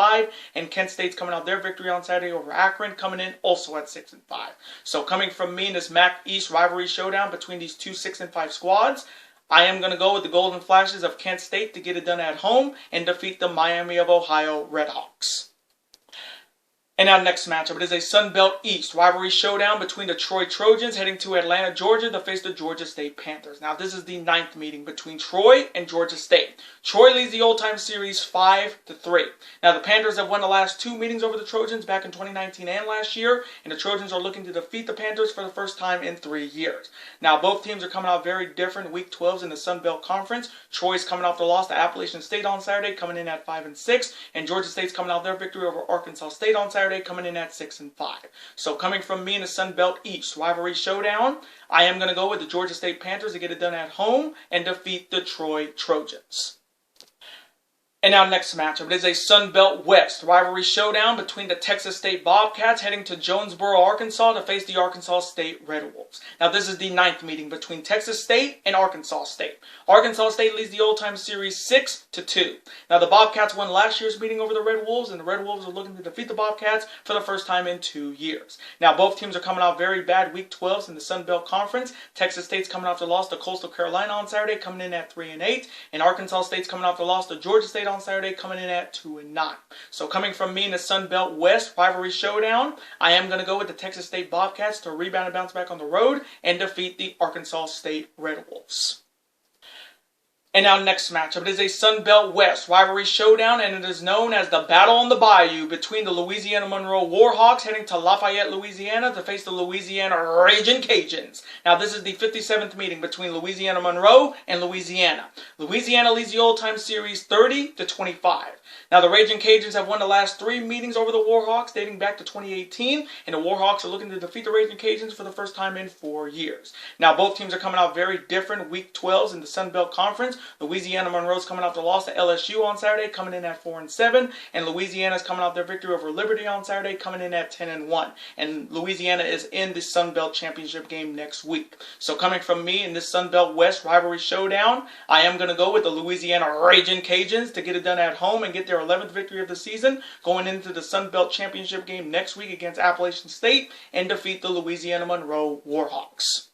And Kent State's coming out their victory on Saturday over Akron, coming in also at 6-5. So coming from me in this MAC East rivalry showdown between these two 6-5 squads, I am going to go with the Golden Flashes of Kent State to get it done at home and defeat the Miami of Ohio Redhawks. And our next matchup, it is a Sun Belt East rivalry showdown between the Troy Trojans heading to Atlanta, Georgia to face the Georgia State Panthers. Now this is the 9th meeting between Troy and Georgia State. Troy leads the old-time series 5-3. Now the Panthers have won the last two meetings over the Trojans back in 2019 and last year, and the Trojans are looking to defeat the Panthers for the first time in 3 years. Now both teams are coming out very different Week 12s in the Sun Belt Conference. Troy's coming off the loss to Appalachian State on Saturday, coming in at 5-6, and Georgia State's coming out their victory over Arkansas State on Saturday, coming in at 6-5. So coming from me in the Sun Belt East rivalry showdown, I am going to go with the Georgia State Panthers to get it done at home and defeat the Troy Trojans. And our next matchup, it is a Sun Belt West rivalry showdown between the Texas State Bobcats heading to Jonesboro, Arkansas to face the Arkansas State Red Wolves. Now this is the 9th meeting between Texas State and Arkansas State. Arkansas State leads the old-time series 6-2. Now the Bobcats won last year's meeting over the Red Wolves, and the Red Wolves are looking to defeat the Bobcats for the first time in 2 years. Now both teams are coming out very bad Week 12s in the Sun Belt Conference. Texas State's coming off the loss to Coastal Carolina on Saturday, coming in at 3-8, and Arkansas State's coming off the loss to Georgia State on Saturday, coming in at 2-9. So coming from me in the Sun Belt West rivalry showdown, I am going to go with the Texas State Bobcats to rebound and bounce back on the road and defeat the Arkansas State Red Wolves. And our next matchup, it is a Sun Belt West rivalry showdown, and it is known as the Battle on the Bayou between the Louisiana Monroe Warhawks heading to Lafayette, Louisiana to face the Louisiana Ragin' Cajuns. Now this is the 57th meeting between Louisiana Monroe and Louisiana. Louisiana leads the old-time series 30-25. Now the Ragin' Cajuns have won the last 3 meetings over the Warhawks dating back to 2018, and the Warhawks are looking to defeat the Ragin' Cajuns for the first time in 4 years. Now both teams are coming out very different Week 12s in the Sun Belt Conference. Louisiana Monroe's coming off the loss to LSU on Saturday, coming in at 4-7, and Louisiana's coming off their victory over Liberty on Saturday, coming in at 10-1. And Louisiana is in the Sun Belt Championship game next week. So coming from me in this Sun Belt West rivalry showdown, I am going to go with the Louisiana Ragin' Cajuns to get it done at home and get their 11th victory of the season, going into the Sun Belt Championship game next week against Appalachian State and defeat the Louisiana Monroe Warhawks.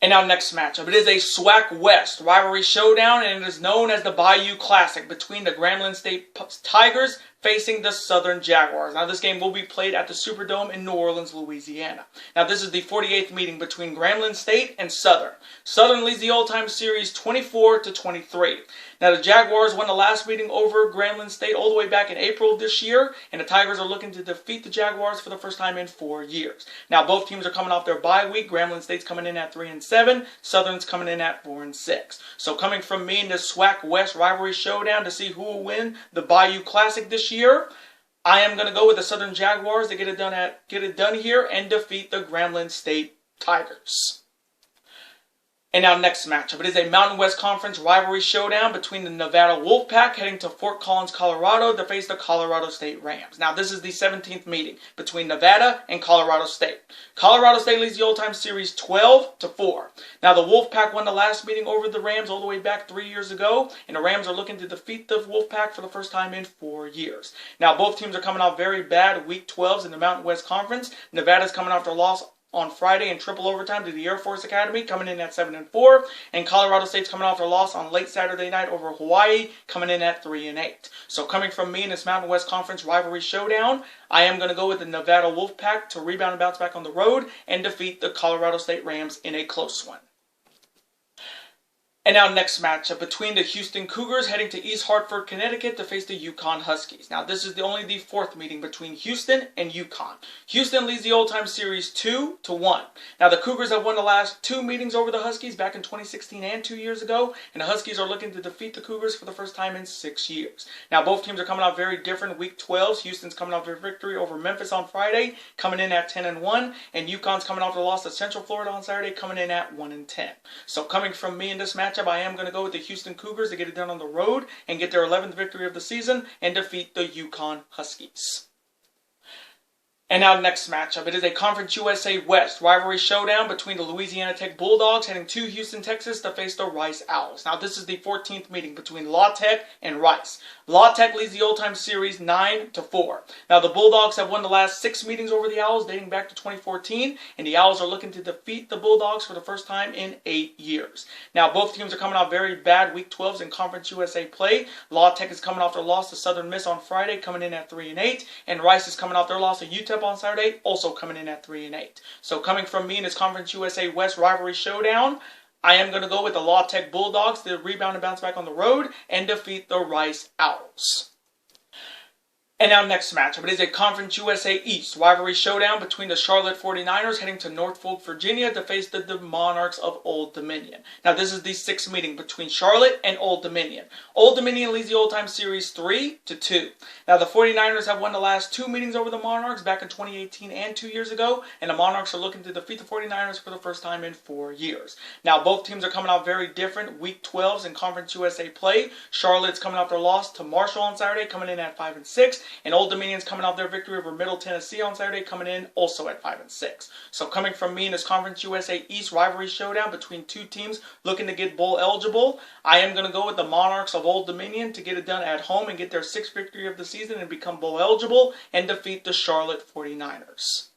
And our next matchup, it is a SWAC West rivalry showdown, and it is known as the Bayou Classic between the Grambling State Tigers facing the Southern Jaguars. Now this game will be played at the Superdome in New Orleans, Louisiana. Now this is the 48th meeting between Grambling State and Southern. Southern leads the old-time series 24-23. Now the Jaguars won the last meeting over Grambling State all the way back in April of this year, and the Tigers are looking to defeat the Jaguars for the first time in 4 years. Now both teams are coming off their bye week. Grambling State's coming in at 3-7. Southern's coming in at 4-6. So coming from me in this SWAC West rivalry showdown to see who will win the Bayou Classic this year, I am going to go with the Southern Jaguars to get it done here and defeat the Grambling State Tigers. And our next matchup, it is a Mountain West Conference rivalry showdown between the Nevada Wolfpack heading to Fort Collins, Colorado to face the Colorado State Rams. Now this is the 17th meeting between Nevada and Colorado State. Colorado State leads the old-time series 12-4. Now the Wolfpack won the last meeting over the Rams all the way back 3 years ago, and the Rams are looking to defeat the Wolfpack for the first time in 4 years. Now both teams are coming out very bad Week 12s in the Mountain West Conference. Nevada's coming off their loss on Friday in triple overtime to the Air Force Academy, coming in at 7-4, and Colorado State's coming off their loss on late Saturday night over Hawaii, coming in at 3-8. So coming from me in this Mountain West Conference rivalry showdown, I am going to go with the Nevada Wolfpack to rebound and bounce back on the road and defeat the Colorado State Rams in a close one. And now next matchup between the Houston Cougars heading to East Hartford, Connecticut to face the Yukon Huskies. Now this is only the fourth meeting between Houston and Yukon. Houston leads the old-time series 2-1. Now the Cougars have won the last two meetings over the Huskies back in 2016 and 2 years ago. And the Huskies are looking to defeat the Cougars for the first time in 6 years. Now both teams are coming out very different. Week 12, Houston's coming off their victory over Memphis on Friday, coming in at 10-1. And Yukon's coming off their loss to Central Florida on Saturday, coming in at 1-10. So coming from me in this match, I am going to go with the Houston Cougars to get it done on the road and get their 11th victory of the season and defeat the Yukon Huskies. And now next matchup, it is a Conference USA West rivalry showdown between the Louisiana Tech Bulldogs heading to Houston, Texas to face the Rice Owls. Now this is the 14th meeting between La Tech and Rice. La Tech leads the old-time series 9-4. Now the Bulldogs have won the last 6 meetings over the Owls dating back to 2014, and the Owls are looking to defeat the Bulldogs for the first time in 8 years. Now both teams are coming off very bad Week 12s in Conference USA play. La Tech is coming off their loss to Southern Miss on Friday, coming in at 3-8, and Rice is coming off their loss to UTEP on Saturday, also coming in at 3-8. So coming from me in this Conference USA West rivalry showdown, I am going to go with the La Tech Bulldogs to rebound and bounce back on the road and defeat the Rice Owls. And now next matchup, it is a Conference USA East rivalry showdown between the Charlotte 49ers heading to Norfolk, Virginia to face the Monarchs of Old Dominion. Now this is the 6th meeting between Charlotte and Old Dominion. Old Dominion leads the old-time series 3-2. Now the 49ers have won the last 2 meetings over the Monarchs back in 2018 and 2 years ago, and the Monarchs are looking to defeat the 49ers for the first time in 4 years. Now both teams are coming out very different Week 12s in Conference USA play. Charlotte's coming off their loss to Marshall on Saturday, coming in at 5-6. And Old Dominion's coming off their victory over Middle Tennessee on Saturday, coming in also at 5-6. So coming from me in this Conference USA East rivalry showdown between two teams looking to get bowl eligible, I am going to go with the Monarchs of Old Dominion to get it done at home and get their 6th victory of the season and become bowl eligible and defeat the Charlotte 49ers.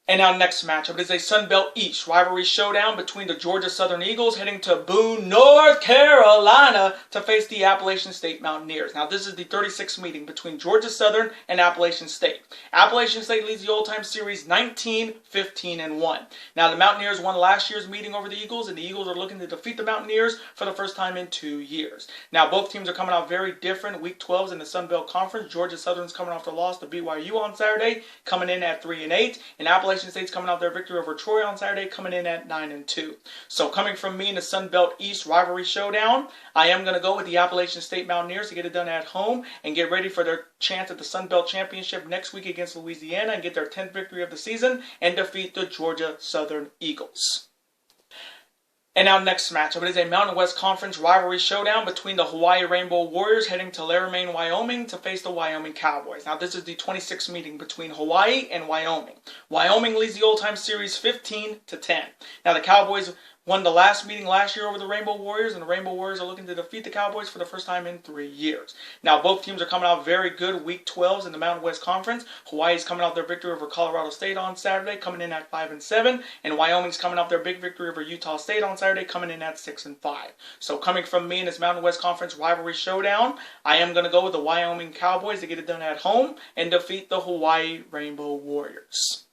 And now next matchup, it is a Sun Belt East rivalry showdown between the Georgia Southern Eagles heading to Boone, North Carolina to face the Appalachian State Mountaineers. Now this is the 36th meeting between Georgia Southern and Appalachian State. Appalachian State leads the old-time series 19-15-1. Now the Mountaineers won last year's meeting over the Eagles, and the Eagles are looking to defeat the Mountaineers for the first time in 2 years. Now both teams are coming out very different Week 12s in the Sun Belt Conference. Georgia Southern's coming off the loss to BYU on Saturday, coming in at 3-8, and Appalachian State's coming out their victory over Troy on Saturday, coming in at 9-2. So coming from me in the Sun Belt East rivalry showdown, I am going to go with the Appalachian State Mountaineers to get it done at home and get ready for their chance at the Sun Belt Championship next week against Louisiana and get their 10th victory of the season and defeat the Georgia Southern Eagles. And now next matchup, it is a Mountain West Conference rivalry showdown between the Hawaii Rainbow Warriors heading to Laramie, Wyoming to face the Wyoming Cowboys. Now this is the 26th meeting between Hawaii and Wyoming. Wyoming leads the old-time series 15-10. Now the Cowboys won the last meeting last year over the Rainbow Warriors, and the Rainbow Warriors are looking to defeat the Cowboys for the first time in 3 years. Now, both teams are coming out very good Week 12s in the Mountain West Conference. Hawaii's coming out their victory over Colorado State on Saturday, coming in at 5-7, and Wyoming's coming out their big victory over Utah State on Saturday, coming in at 6-5. So, coming from me in this Mountain West Conference rivalry showdown, I am going to go with the Wyoming Cowboys to get it done at home and defeat the Hawaii Rainbow Warriors.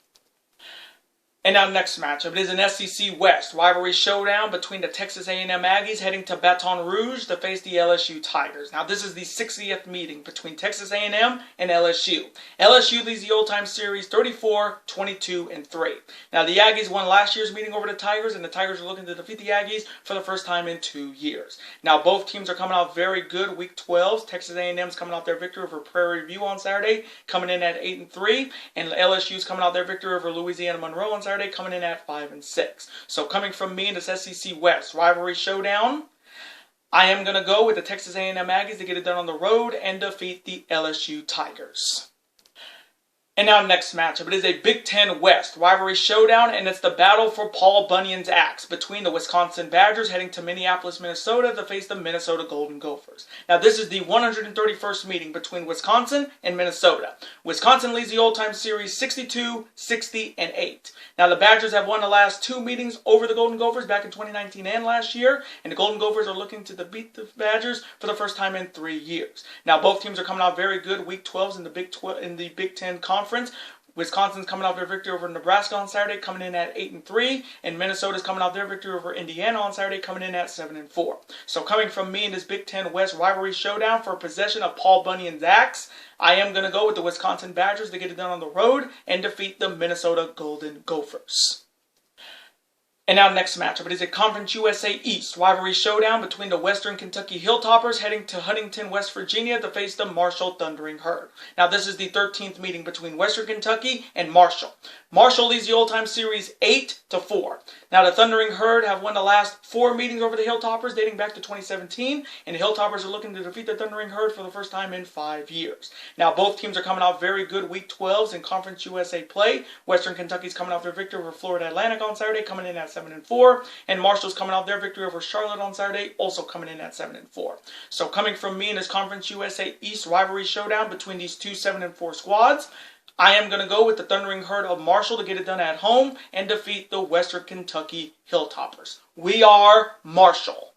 And now next matchup, it is an SEC West rivalry showdown between the Texas A&M Aggies heading to Baton Rouge to face the LSU Tigers. Now this is the 60th meeting between Texas A&M and LSU. LSU leads the old-time series 34-22-3. Now the Aggies won last year's meeting over the Tigers, and the Tigers are looking to defeat the Aggies for the first time in 2 years. Now both teams are coming out very good Week 12s. Texas A&M's coming out their victory over Prairie View on Saturday, coming in at 8-3, and LSU's coming out their victory over Louisiana Monroe on Saturday, coming in at 5-6. So coming from me in this SEC West rivalry showdown, I am going to go with the Texas A&M Aggies to get it done on the road and defeat the LSU Tigers. And now next matchup, it is a Big Ten West rivalry showdown, and it's the battle for Paul Bunyan's axe between the Wisconsin Badgers heading to Minneapolis, Minnesota to face the Minnesota Golden Gophers. Now this is the 131st meeting between Wisconsin and Minnesota. Wisconsin leads the old-time series 62-60-8. Now the Badgers have won the last 2 meetings over the Golden Gophers back in 2019 and last year, and the Golden Gophers are looking to beat the Badgers for the first time in 3 years. Now both teams are coming out very good Week 12s in the Big Ten Conference. Wisconsin's coming off their victory over Nebraska on Saturday, coming in at 8-3, and Minnesota's coming off their victory over Indiana on Saturday, coming in at 7-4. So coming from me in this Big Ten West rivalry showdown for possession of Paul Bunyan's axe, I am going to go with the Wisconsin Badgers to get it done on the road and defeat the Minnesota Golden Gophers. And now next matchup, it is a Conference USA East rivalry showdown between the Western Kentucky Hilltoppers heading to Huntington, West Virginia to face the Marshall Thundering Herd. Now this is the 13th meeting between Western Kentucky and Marshall. Marshall leads the all-time series 8-4. Now the Thundering Herd have won the last 4 meetings over the Hilltoppers dating back to 2017, and the Hilltoppers are looking to defeat the Thundering Herd for the first time in 5 years. Now both teams are coming off very good Week 12s in Conference USA play. Western Kentucky's coming off their victory over Florida Atlantic on Saturday, coming in at 7-4, and Marshall's coming off their victory over Charlotte on Saturday, also coming in at 7-4. So coming from me in this Conference USA East rivalry showdown between these two 7-4 squads, I am going to go with the Thundering Herd of Marshall to get it done at home and defeat the Western Kentucky Hilltoppers. We are Marshall.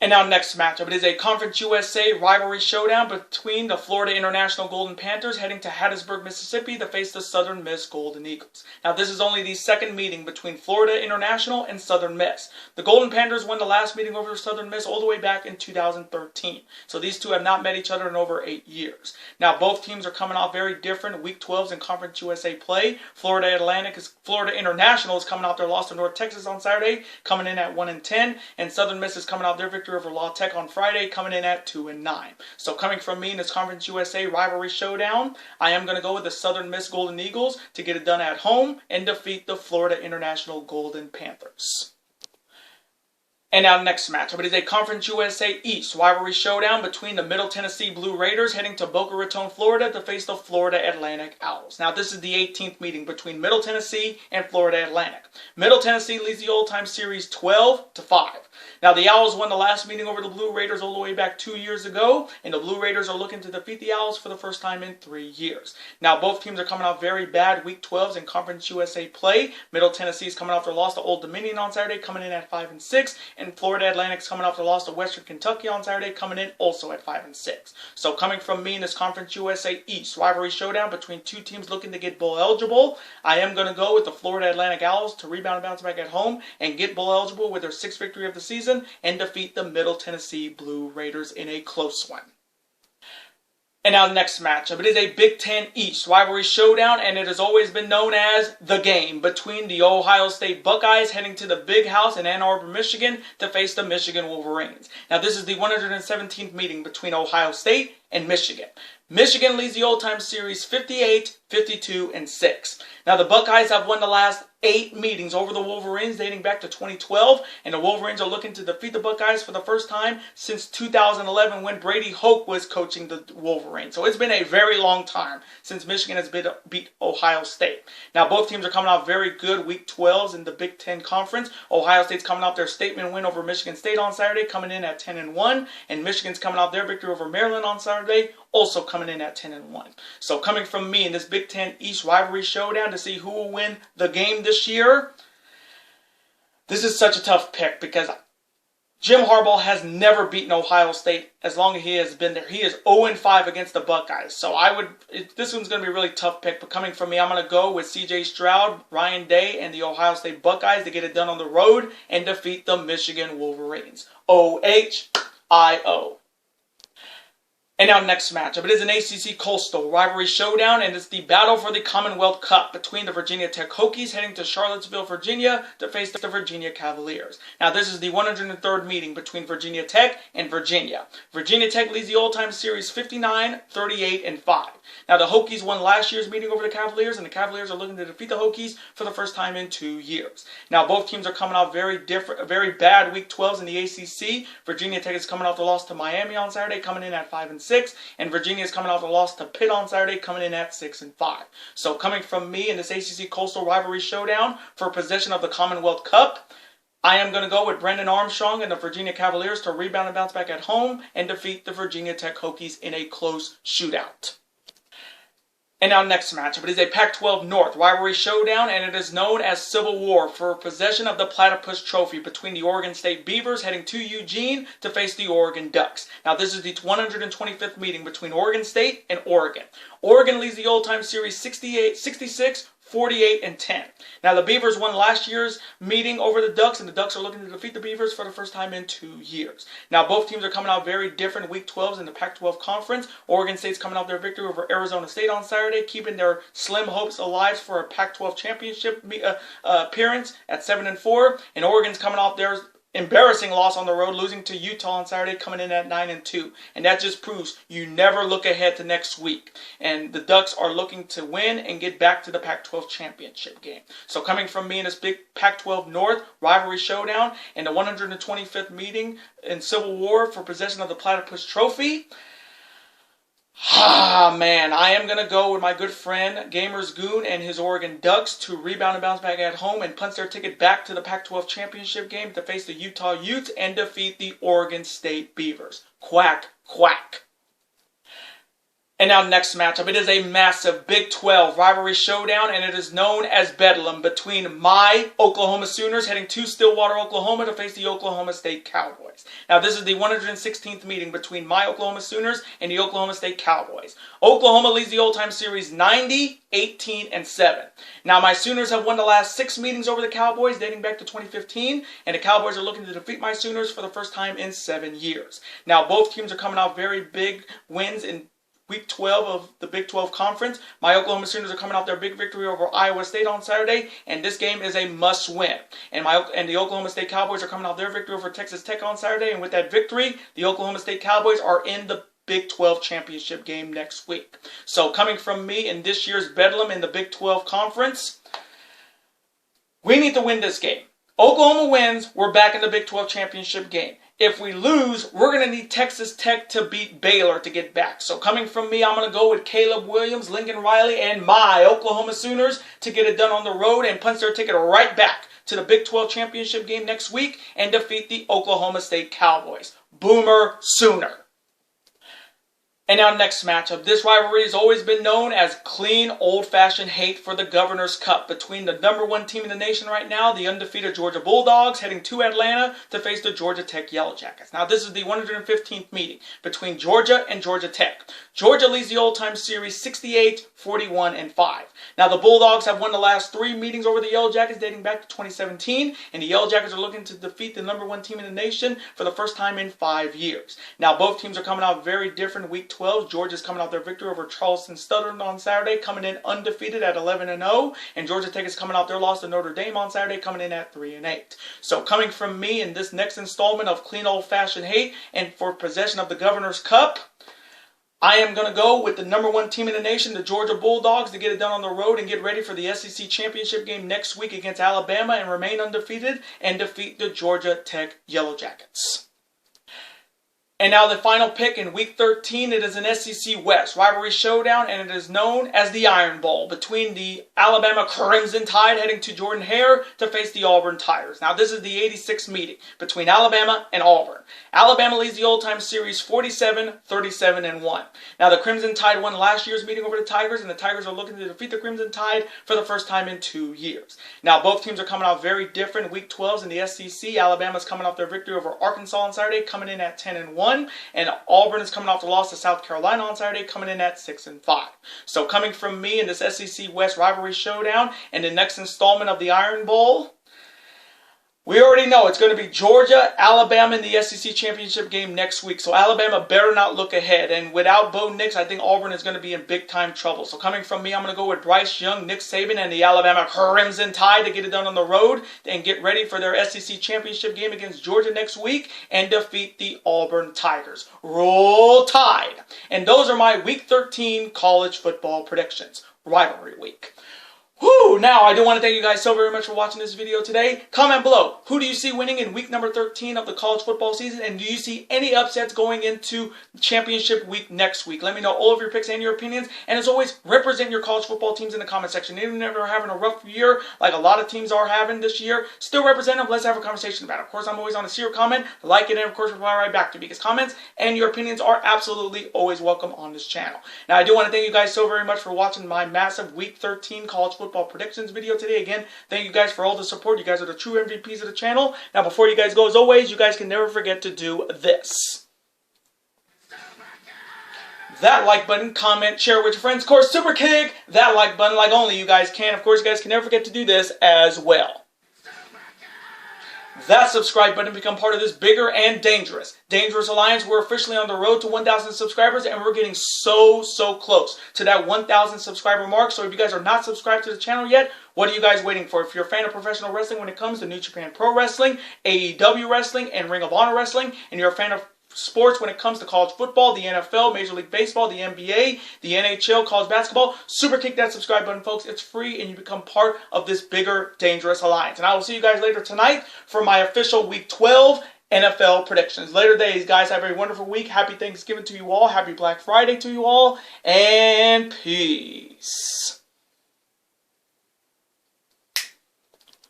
And now next matchup, it is a Conference USA rivalry showdown between the Florida International Golden Panthers heading to Hattiesburg, Mississippi to face the Southern Miss Golden Eagles. Now this is only the second meeting between Florida International and Southern Miss. The Golden Panthers won the last meeting over Southern Miss all the way back in 2013. So these two have not met each other in over 8 years. Now both teams are coming off very different Week 12s in Conference USA play. Florida International is coming off their loss to North Texas on Saturday, coming in at 1-10, and Southern Miss is coming off their victory over La Tech on Friday, coming in at 2-9. So coming from me in this Conference USA rivalry showdown, I am going to go with the Southern Miss Golden Eagles to get it done at home and defeat the Florida International Golden Panthers. And now next matchup, it is a Conference USA East rivalry showdown between the Middle Tennessee Blue Raiders heading to Boca Raton, Florida to face the Florida Atlantic Owls. Now this is the 18th meeting between Middle Tennessee and Florida Atlantic. Middle Tennessee leads the old-time series 12-5. Now the Owls won the last meeting over the Blue Raiders all the way back 2 years ago, and the Blue Raiders are looking to defeat the Owls for the first time in 3 years. Now both teams are coming off very bad Week 12s in Conference USA play. Middle Tennessee is coming off their loss to Old Dominion on Saturday, coming in at 5-6, and Florida Atlantic's coming off the loss to Western Kentucky on Saturday, coming in also at 5-6. So coming from me in this Conference USA East rivalry showdown between two teams looking to get bowl eligible, I am going to go with the Florida Atlantic Owls to rebound and bounce back at home and get bowl eligible with their 6th victory of the season and defeat the Middle Tennessee Blue Raiders in a close one. And now next matchup, it is a Big Ten East rivalry showdown, and it has always been known as the game between the Ohio State Buckeyes heading to the Big House in Ann Arbor, Michigan to face the Michigan Wolverines. Now this is the 117th meeting between Ohio State and Michigan. Michigan leads the old-time series 58, 52, and 6. Now the Buckeyes have won the last 8 meetings over the Wolverines dating back to 2012, and the Wolverines are looking to defeat the Buckeyes for the first time since 2011 when Brady Hoke was coaching the Wolverines. So it's been a very long time since Michigan has beat Ohio State. Now both teams are coming off very good Week 12s in the Big Ten Conference. Ohio State's coming off their statement win over Michigan State on Saturday, coming in at 10-1, and Michigan's coming off their victory over Maryland on Saturday, also coming in at 10-1. So coming from me in this Big Ten East rivalry showdown to see who will win the game this year, this is such a tough pick because Jim Harbaugh has never beaten Ohio State as long as he has been there. He is 0-5 against the Buckeyes. So this one's going to be a really tough pick. But coming from me, I'm going to go with C.J. Stroud, Ryan Day, and the Ohio State Buckeyes to get it done on the road and defeat the Michigan Wolverines. OHIO. And now next matchup, it is an ACC Coastal rivalry showdown, and it's the battle for the Commonwealth Cup between the Virginia Tech Hokies heading to Charlottesville, Virginia to face the Virginia Cavaliers. Now this is the 103rd meeting between Virginia Tech and Virginia. Virginia Tech leads the all-time series 59, 38, and 5. Now the Hokies won last year's meeting over the Cavaliers, and the Cavaliers are looking to defeat the Hokies for the first time in 2 years. Now both teams are coming off very very bad Week 12s in the ACC. Virginia Tech is coming off the loss to Miami on Saturday, coming in at 5-6. And Virginia is coming off a loss to Pitt on Saturday, coming in at 6-5. So coming from me in this ACC Coastal rivalry showdown for possession of the Commonwealth Cup, I am going to go with Brendan Armstrong and the Virginia Cavaliers to rebound and bounce back at home and defeat the Virginia Tech Hokies in a close shootout. And our next matchup, it is a Pac-12 North rivalry showdown, and it is known as Civil War for possession of the Platypus Trophy between the Oregon State Beavers heading to Eugene to face the Oregon Ducks. Now, this is the 125th meeting between Oregon State and Oregon. Oregon leads the old-time series 66, 48, and 10. Now, the Beavers won last year's meeting over the Ducks, and the Ducks are looking to defeat the Beavers for the first time in 2 years. Now, both teams are coming out very different Week 12s in the Pac-12 Conference. Oregon State's coming out their victory over Arizona State on Saturday, keeping their slim hopes alive for a Pac-12 championship appearance at 7-4. And Oregon's coming off their embarrassing loss on the road, losing to Utah on Saturday, coming in at 9-2. And that just proves you never look ahead to next week. And the Ducks are looking to win and get back to the Pac-12 championship game. So coming from me in this big Pac-12 North rivalry showdown and the 125th meeting in Civil War for possession of the Platypus Trophy, man, I am going to go with my good friend Gamers Goon and his Oregon Ducks to rebound and bounce back at home and punch their ticket back to the Pac-12 championship game to face the Utah Utes and defeat the Oregon State Beavers. Quack, quack. And now next matchup, it is a massive Big 12 rivalry showdown, and it is known as Bedlam between my Oklahoma Sooners heading to Stillwater, Oklahoma to face the Oklahoma State Cowboys. Now this is the 116th meeting between my Oklahoma Sooners and the Oklahoma State Cowboys. Oklahoma leads the old-time series 90, 18, and 7. Now my Sooners have won the last 6 meetings over the Cowboys dating back to 2015, and the Cowboys are looking to defeat my Sooners for the first time in 7 years. Now both teams are coming out very big wins in Week 12 of the Big 12 Conference. My Oklahoma Sooners are coming off their big victory over Iowa State on Saturday, and this game is a must-win. And the Oklahoma State Cowboys are coming off their victory over Texas Tech on Saturday, and with that victory, the Oklahoma State Cowboys are in the Big 12 championship game next week. So coming from me in this year's Bedlam in the Big 12 Conference, we need to win this game. Oklahoma wins, we're back in the Big 12 championship game. If we lose, we're going to need Texas Tech to beat Baylor to get back. So coming from me, I'm going to go with Caleb Williams, Lincoln Riley, and my Oklahoma Sooners to get it done on the road and punch their ticket right back to the Big 12 championship game next week and defeat the Oklahoma State Cowboys. Boomer Sooner. And our next matchup, this rivalry has always been known as clean, old-fashioned hate for the Governor's Cup between the #1 team in the nation right now, the undefeated Georgia Bulldogs, heading to Atlanta to face the Georgia Tech Yellow Jackets. Now, this is the 115th meeting between Georgia and Georgia Tech. Georgia leads the old-time series 68, 41, and 5. Now, the Bulldogs have won the last 3 meetings over the Yellow Jackets dating back to 2017, and the Yellow Jackets are looking to defeat the #1 team in the nation for the first time in 5 years. Now, both teams are coming out very different Week 12. Georgia's coming out their victory over Charleston Southern on Saturday, coming in undefeated at 11-0, and Georgia Tech is coming out their loss to Notre Dame on Saturday, coming in at 3-8. So coming from me in this next installment of Clean Old-Fashioned Hate and for possession of the Governor's Cup, I am going to go with the #1 team in the nation, the Georgia Bulldogs, to get it done on the road and get ready for the SEC championship game next week against Alabama and remain undefeated and defeat the Georgia Tech Yellow Jackets. And now the final pick in Week 13, it is an SEC West rivalry showdown, and it is known as the Iron Bowl between the Alabama Crimson Tide heading to Jordan-Hare to face the Auburn Tigers. Now this is the 86th meeting between Alabama and Auburn. Alabama leads the old-time series 47, 37, and 1. Now the Crimson Tide won last year's meeting over the Tigers, and the Tigers are looking to defeat the Crimson Tide for the first time in 2 years. Now both teams are coming out very different Week 12s in the SEC. Alabama's coming off their victory over Arkansas on Saturday, coming in at 10-1. And Auburn is coming off the loss to South Carolina on Saturday, coming in at 6-5. So coming from me in this SEC West rivalry showdown and the next installment of the Iron Bowl, we already know it's going to be Georgia, Alabama in the SEC championship game next week. So Alabama better not look ahead. And without Bo Nix, I think Auburn is going to be in big-time trouble. So coming from me, I'm going to go with Bryce Young, Nick Saban, and the Alabama Crimson Tide to get it done on the road and get ready for their SEC championship game against Georgia next week and defeat the Auburn Tigers. Roll Tide! And those are my Week 13 college football predictions. Rivalry week. Whew! Now, I do want to thank you guys so very much for watching this video today. Comment below, who do you see winning in week number 13 of the college football season? And do you see any upsets going into championship week next week? Let me know all of your picks and your opinions. And as always, represent your college football teams in the comment section. Even if they're having a rough year, like a lot of teams are having this year, still represent them. Let's have a conversation about it. Of course, I'm always on to see your comment, like it, and of course, reply right back to me, because comments and your opinions are absolutely always welcome on this channel. Now, I do want to thank you guys so very much for watching my massive week 13 college football predictions video today. Again, thank you guys for all the support. You guys are the true MVPs of the channel. Now, before you guys go, as always, you guys can never forget to do this. That like button, comment, share with your friends. Of course, super kick that like button like only you guys can. Of course, you guys can never forget to do this as well. That subscribe button, become part of this bigger and dangerous alliance. We're officially on the road to 1,000 subscribers, and we're getting so close to that 1,000 subscriber mark. So if you guys are not subscribed to the channel yet, what are you guys waiting for? If you're a fan of professional wrestling when it comes to New Japan Pro Wrestling, AEW Wrestling, and Ring of Honor Wrestling, and you're a fan of sports when it comes to college football, the NFL, Major League Baseball, the NBA, the NHL, college basketball, super kick that subscribe button, folks. It's free, and you become part of this bigger, dangerous alliance. And I will see you guys later tonight for my official Week 12 NFL predictions. Later days, guys. Have a wonderful week. Happy Thanksgiving to you all. Happy Black Friday to you all. And peace.